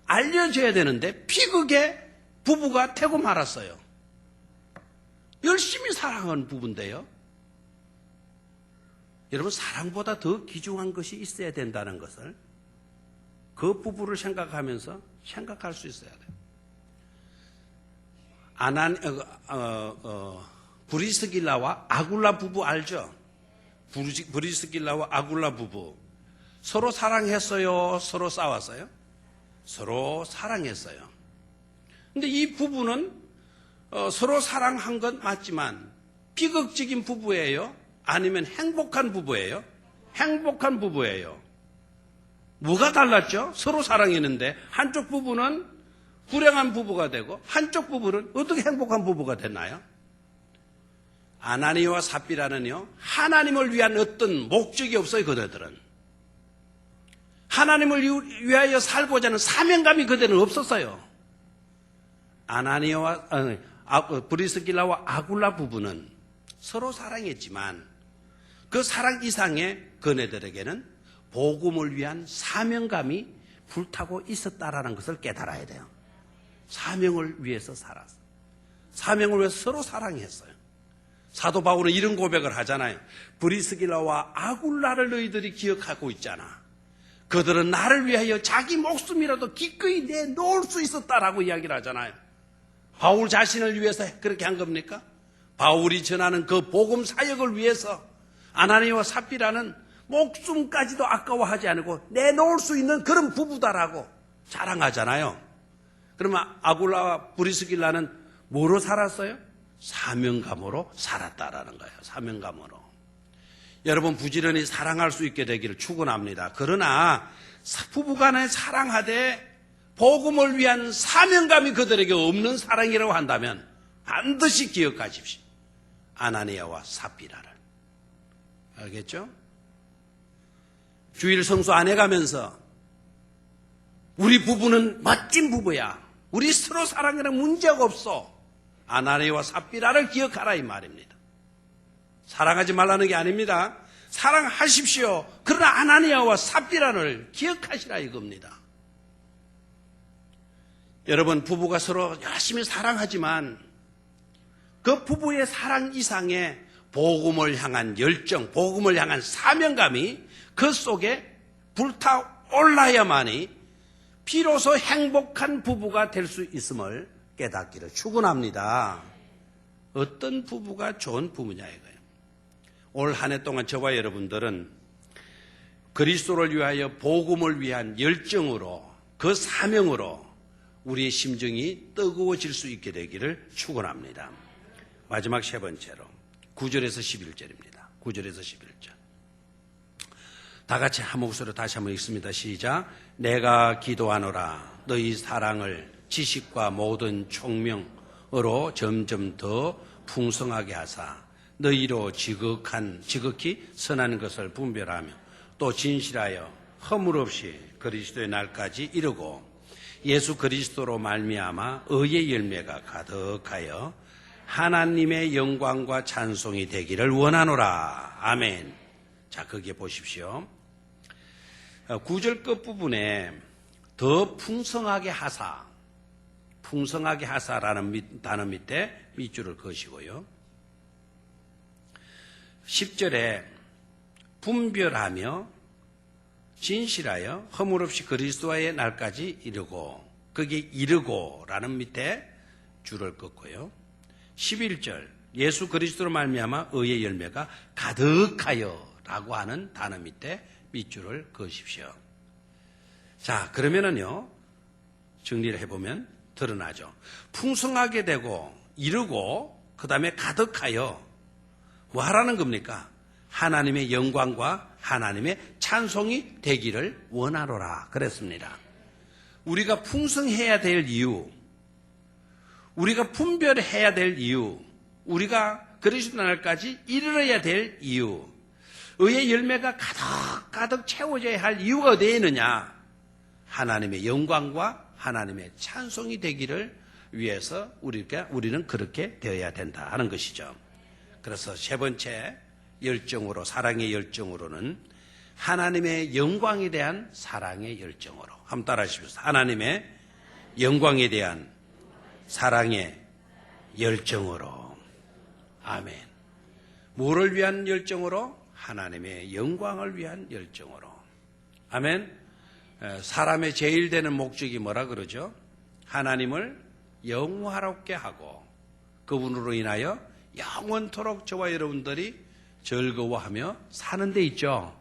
알려줘야 되는데 비극의 부부가 되고 말았어요. 열심히 사랑한 부부인데요. 여러분 사랑보다 더 귀중한 것이 있어야 된다는 것을 그 부부를 생각하면서 생각할 수 있어야 돼요. 브리스길라와 아굴라 부부 알죠? 브리스길라와 아굴라 부부 서로 사랑했어요? 서로 싸웠어요? 서로 사랑했어요. 근데 이 부부는 서로 사랑한 건 맞지만 비극적인 부부예요? 아니면 행복한 부부예요? 행복한 부부예요. 뭐가 달랐죠? 서로 사랑했는데 한쪽 부부는 불행한 부부가 되고 한쪽 부부는 어떻게 행복한 부부가 됐나요? 아나니아와 삽비라는요, 하나님을 위한 어떤 목적이 없어요, 그들은. 하나님을 위하여 살고자 하는 사명감이 그들은 없었어요. 아나니아와, 브리스길라와 아굴라 부부는 서로 사랑했지만 그 사랑 이상의 그네들에게는 복음을 위한 사명감이 불타고 있었다라는 것을 깨달아야 돼요. 사명을 위해서 살았어요. 사명을 위해서 서로 사랑했어요. 사도 바울은 이런 고백을 하잖아요. 브리스길라와 아굴라를 너희들이 기억하고 있잖아. 그들은 나를 위하여 자기 목숨이라도 기꺼이 내놓을 수 있었다라고 이야기를 하잖아요. 바울 자신을 위해서 그렇게 한 겁니까? 바울이 전하는 그 복음 사역을 위해서 아나니아와 삽비라는 목숨까지도 아까워하지 않고 내놓을 수 있는 그런 부부다라고 자랑하잖아요. 그러면 아굴라와 브리스길라는 뭐로 살았어요? 사명감으로 살았다라는 거예요. 사명감으로. 여러분 부지런히 사랑할 수 있게 되기를 축원합니다. 그러나 부부간에 사랑하되 복음을 위한 사명감이 그들에게 없는 사랑이라고 한다면 반드시 기억하십시오. 아나니아와 삽비라를. 알겠죠? 주일 성수 안 해가면서 우리 부부는 멋진 부부야. 우리 서로 사랑하는 문제가 없어. 아나니아와 삽비라를 기억하라 이 말입니다. 사랑하지 말라는 게 아닙니다. 사랑하십시오. 그러나 아나니아와 삽비라를 기억하시라 이겁니다. 여러분 부부가 서로 열심히 사랑하지만 그 부부의 사랑 이상의 복음을 향한 열정, 복음을 향한 사명감이 그 속에 불타올라야만이 비로소 행복한 부부가 될 수 있음을 깨닫기를 축원합니다. 어떤 부부가 좋은 부부냐 이거예요. 올 한 해 동안 저와 여러분들은 그리스도를 위하여 복음을 위한 열정으로 그 사명으로 우리의 심정이 뜨거워질 수 있게 되기를 축원합니다. 마지막 세 번째로 9절에서 11절입니다. 9절에서 11절. 다 같이 한 목소리로 다시 한번 읽습니다. 시작. 내가 기도하노라 너희 사랑을 지식과 모든 총명으로 점점 더 풍성하게 하사 너희로 지극히 선한 것을 분별하며 또 진실하여 허물 없이 그리스도의 날까지 이르고 예수 그리스도로 말미암아 의의 열매가 가득하여 하나님의 영광과 찬송이 되기를 원하노라. 아멘. 자, 거기에 보십시오. 9절 끝부분에 더 풍성하게 하사라는 단어 밑에 밑줄을 그으시고요. 10절에 분별하며 진실하여 허물 없이 그리스도의 날까지 이르고 거기에 이르고라는 밑에 줄을 긋고요. 11절 예수 그리스도로 말미암아 의의 열매가 가득하여라고 하는 단어 밑에 밑줄을 그으십시오. 자, 그러면은요 정리를 해보면 드러나죠. 풍성하게 되고 이르고 그 다음에 가득하여 뭐 하라는 겁니까? 하나님의 영광과 하나님의 찬송이 되기를 원하노라 그랬습니다. 우리가 풍성해야 될 이유, 우리가 분별해야 될 이유, 우리가 그리스도 날까지 이르러야 될 이유, 의의 열매가 가득 채워져야 할 이유가 어디에 있느냐? 하나님의 영광과 하나님의 찬송이 되기를 위해서 우리는 그렇게 되어야 된다 하는 것이죠. 그래서 세 번째 열정으로, 사랑의 열정으로는 하나님의 영광에 대한 사랑의 열정으로. 한번 따라 하십시오. 하나님의 영광에 대한 사랑의 열정으로. 아멘. 뭐를 위한 열정으로? 하나님의 영광을 위한 열정으로. 아멘. 사람의 제일 되는 목적이 뭐라 그러죠? 하나님을 영화롭게 하고 그분으로 인하여 영원토록 저와 여러분들이 즐거워하며 사는 데 있죠.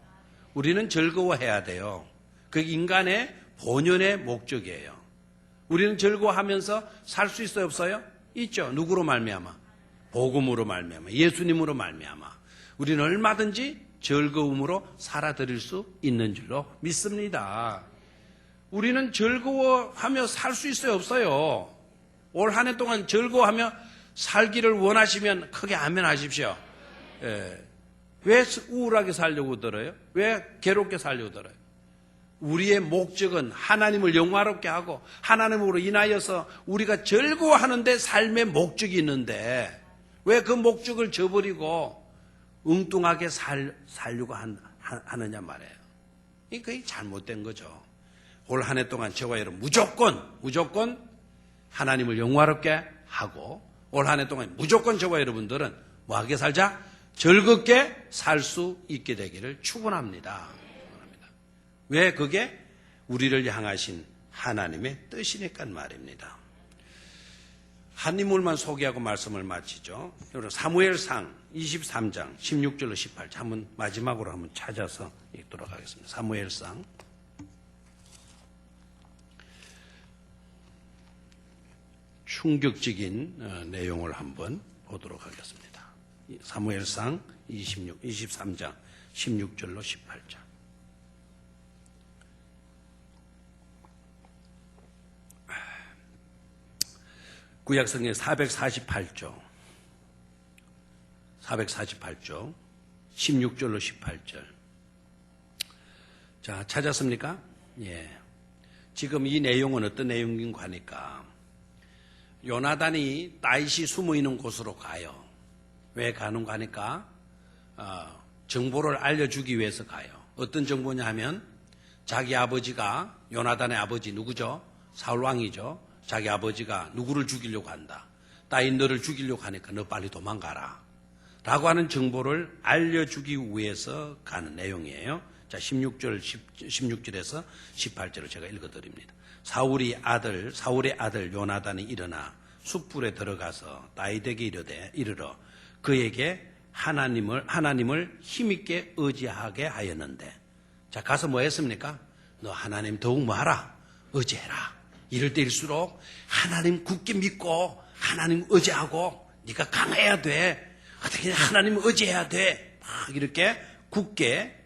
우리는 즐거워해야 돼요. 그 인간의 본연의 목적이에요. 우리는 즐거워하면서 살 수 있어요, 없어요? 있죠. 누구로 말미암아? 복음으로 말미암아, 예수님으로 말미암아. 우리는 얼마든지 즐거움으로 살아드릴 수 있는 줄로 믿습니다. 우리는 즐거워하며 살 수 있어요, 없어요? 올 한 해 동안 즐거워하며 살기를 원하시면 크게 아멘 하십시오. 예. 왜 우울하게 살려고 들어요? 왜 괴롭게 살려고 들어요? 우리의 목적은 하나님을 영화롭게 하고 하나님으로 인하여서 우리가 즐거워하는데 삶의 목적이 있는데 왜 그 목적을 저버리고 엉뚱하게 살려고 하느냐 말이에요. 그게 잘못된 거죠. 올 한 해 동안 저와 여러분 무조건 하나님을 영화롭게 하고 올 한 해 동안 무조건 저와 여러분들은 뭐하게 살자? 즐겁게 살 수 있게 되기를 축원합니다. 왜? 그게 우리를 향하신 하나님의 뜻이니까 말입니다. 한 인물만 소개하고 말씀을 마치죠. 사무엘상 23장 16절로 18절 한번 마지막으로 한번 찾아서 읽도록 하겠습니다. 사무엘상 충격적인 내용을 한번 보도록 하겠습니다. 사무엘상 23장 16절로 18절. 구약성경 448조 16절로 18절. 자, 찾았습니까? 예. 지금 이 내용은 어떤 내용인가 하니까 요나단이 다윗이 숨어있는 곳으로 가요. 왜 가는가 하니까 정보를 알려주기 위해서 가요. 어떤 정보냐 하면 자기 아버지가 요나단의 아버지 누구죠? 사울왕이죠. 자기 아버지가 누구를 죽이려고 한다. 다윗 너를 죽이려고 하니까 너 빨리 도망가라. 라고 하는 정보를 알려주기 위해서 가는 내용이에요. 자, 16절에서 18절을 제가 읽어드립니다. 사울의 아들 요나단이 일어나 숯불에 들어가서 다윗에게 이르러 그에게 하나님을 힘있게 의지하게 하였는데, 자, 가서 뭐 했습니까? 너 하나님 더욱 뭐하라? 의지해라. 이럴 때일수록 하나님 굳게 믿고 하나님 의지하고 네가 강해야 돼. 어떻게 하나님 의지해야 돼. 막 이렇게 굳게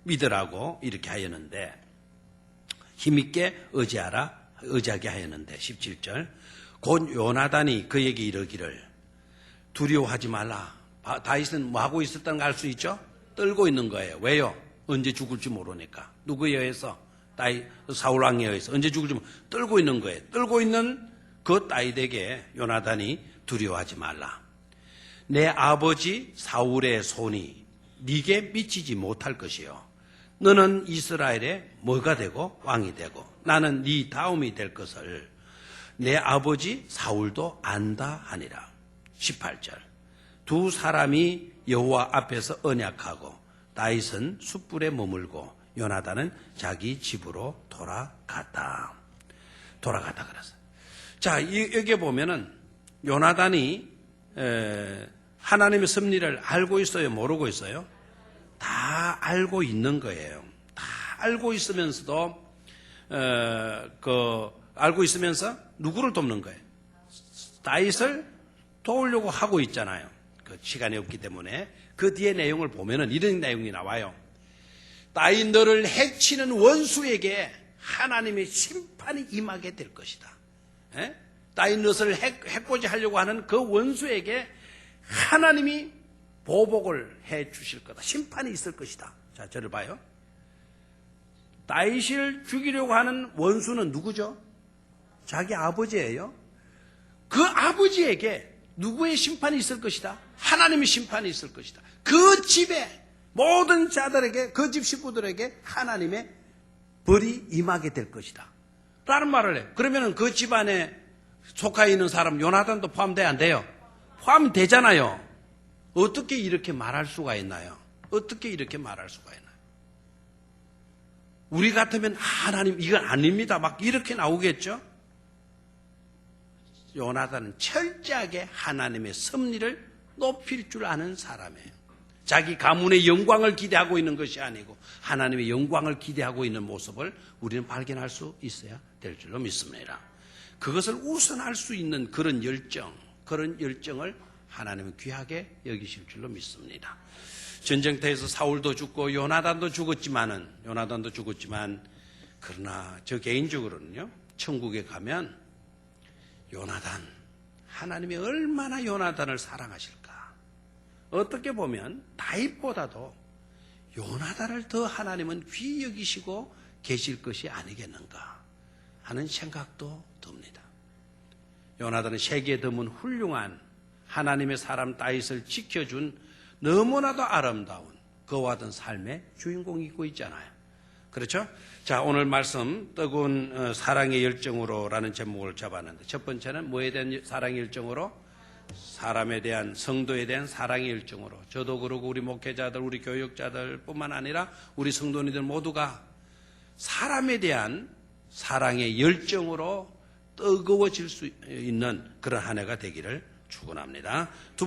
믿으라고 이렇게 하였는데, 힘있게 의지하게 하였는데 17절 곧 요나단이 그에게 이르기를 두려워하지 말라. 다윗은 뭐 하고 있었다는 걸 알 수 있죠? 떨고 있는 거예요. 왜요? 언제 죽을지 모르니까. 누구에 의해서? 사울왕에 의해서 언제 죽을지 떨고 있는 거예요. 떨고 있는 그 다윗에게 요나단이 두려워하지 말라. 내 아버지 사울의 손이 네게 미치지 못할 것이요. 너는 이스라엘의 뭐가 되고 왕이 되고 나는 네 다음이 될 것을 내 아버지 사울도 안다 하니라. 18절 두 사람이 여호와 앞에서 언약하고 다윗은 숯불에 머물고 요나단은 자기 집으로 돌아갔다 그랬어요. 자, 여기에 보면은 요나단이 하나님의 섭리를 알고 있어요? 모르고 있어요? 다 알고 있는 거예요. 다 알고 있으면서도 알고 있으면서 누구를 돕는 거예요? 다윗을 도우려고 하고 있잖아요. 그 시간이 없기 때문에 그 뒤에 내용을 보면은 이런 내용이 나와요. 다윗 너를 해치는 원수에게 하나님의 심판이 임하게 될 것이다. 다윗 너를 해코지 하려고 하는 그 원수에게 하나님이 보복을 해 주실 거다. 심판이 있을 것이다. 자, 저를 봐요. 다윗을 죽이려고 하는 원수는 누구죠? 자기 아버지예요. 그 아버지에게 누구의 심판이 있을 것이다? 하나님의 심판이 있을 것이다. 그 집에 모든 자들에게, 그 집 식구들에게 하나님의 벌이 임하게 될 것이다. 라는 말을 해요. 그러면 그 집안에 속해 있는 사람 요나단도 포함돼야 안 돼요? 포함되잖아요. 어떻게 이렇게 말할 수가 있나요? 어떻게 이렇게 말할 수가 있나요? 우리 같으면 하나님 이건 아닙니다. 막 이렇게 나오겠죠? 요나단은 철저하게 하나님의 섭리를 높일 줄 아는 사람이에요. 자기 가문의 영광을 기대하고 있는 것이 아니고 하나님의 영광을 기대하고 있는 모습을 우리는 발견할 수 있어야 될 줄로 믿습니다. 그것을 우선할 수 있는 그런 열정을 하나님은 귀하게 여기실 줄로 믿습니다. 전쟁터에서 사울도 죽고 요나단도 죽었지만 그러나 저 개인적으로는요, 천국에 가면 요나단 하나님이 얼마나 요나단을 사랑하실까? 어떻게 보면 다윗보다도 요나단을 더 하나님은 귀히 여기시고 계실 것이 아니겠는가 하는 생각도 듭니다. 요나단은 세계에 드문 훌륭한 하나님의 사람 다윗을 지켜준 너무나도 아름다운 그와 같은 삶의 주인공이 있고 있잖아요. 그렇죠? 자, 오늘 말씀 뜨거운 사랑의 열정으로라는 제목을 잡았는데 첫 번째는 뭐에 대한 사랑의 열정으로? 사람에 대한, 성도에 대한 사랑의 열정으로. 저도 그러고 우리 목회자들, 우리 교육자들 뿐만 아니라 우리 성도님들 모두가 사람에 대한 사랑의 열정으로 뜨거워질 수 있는 그런 한 해가 되기를 축원합니다.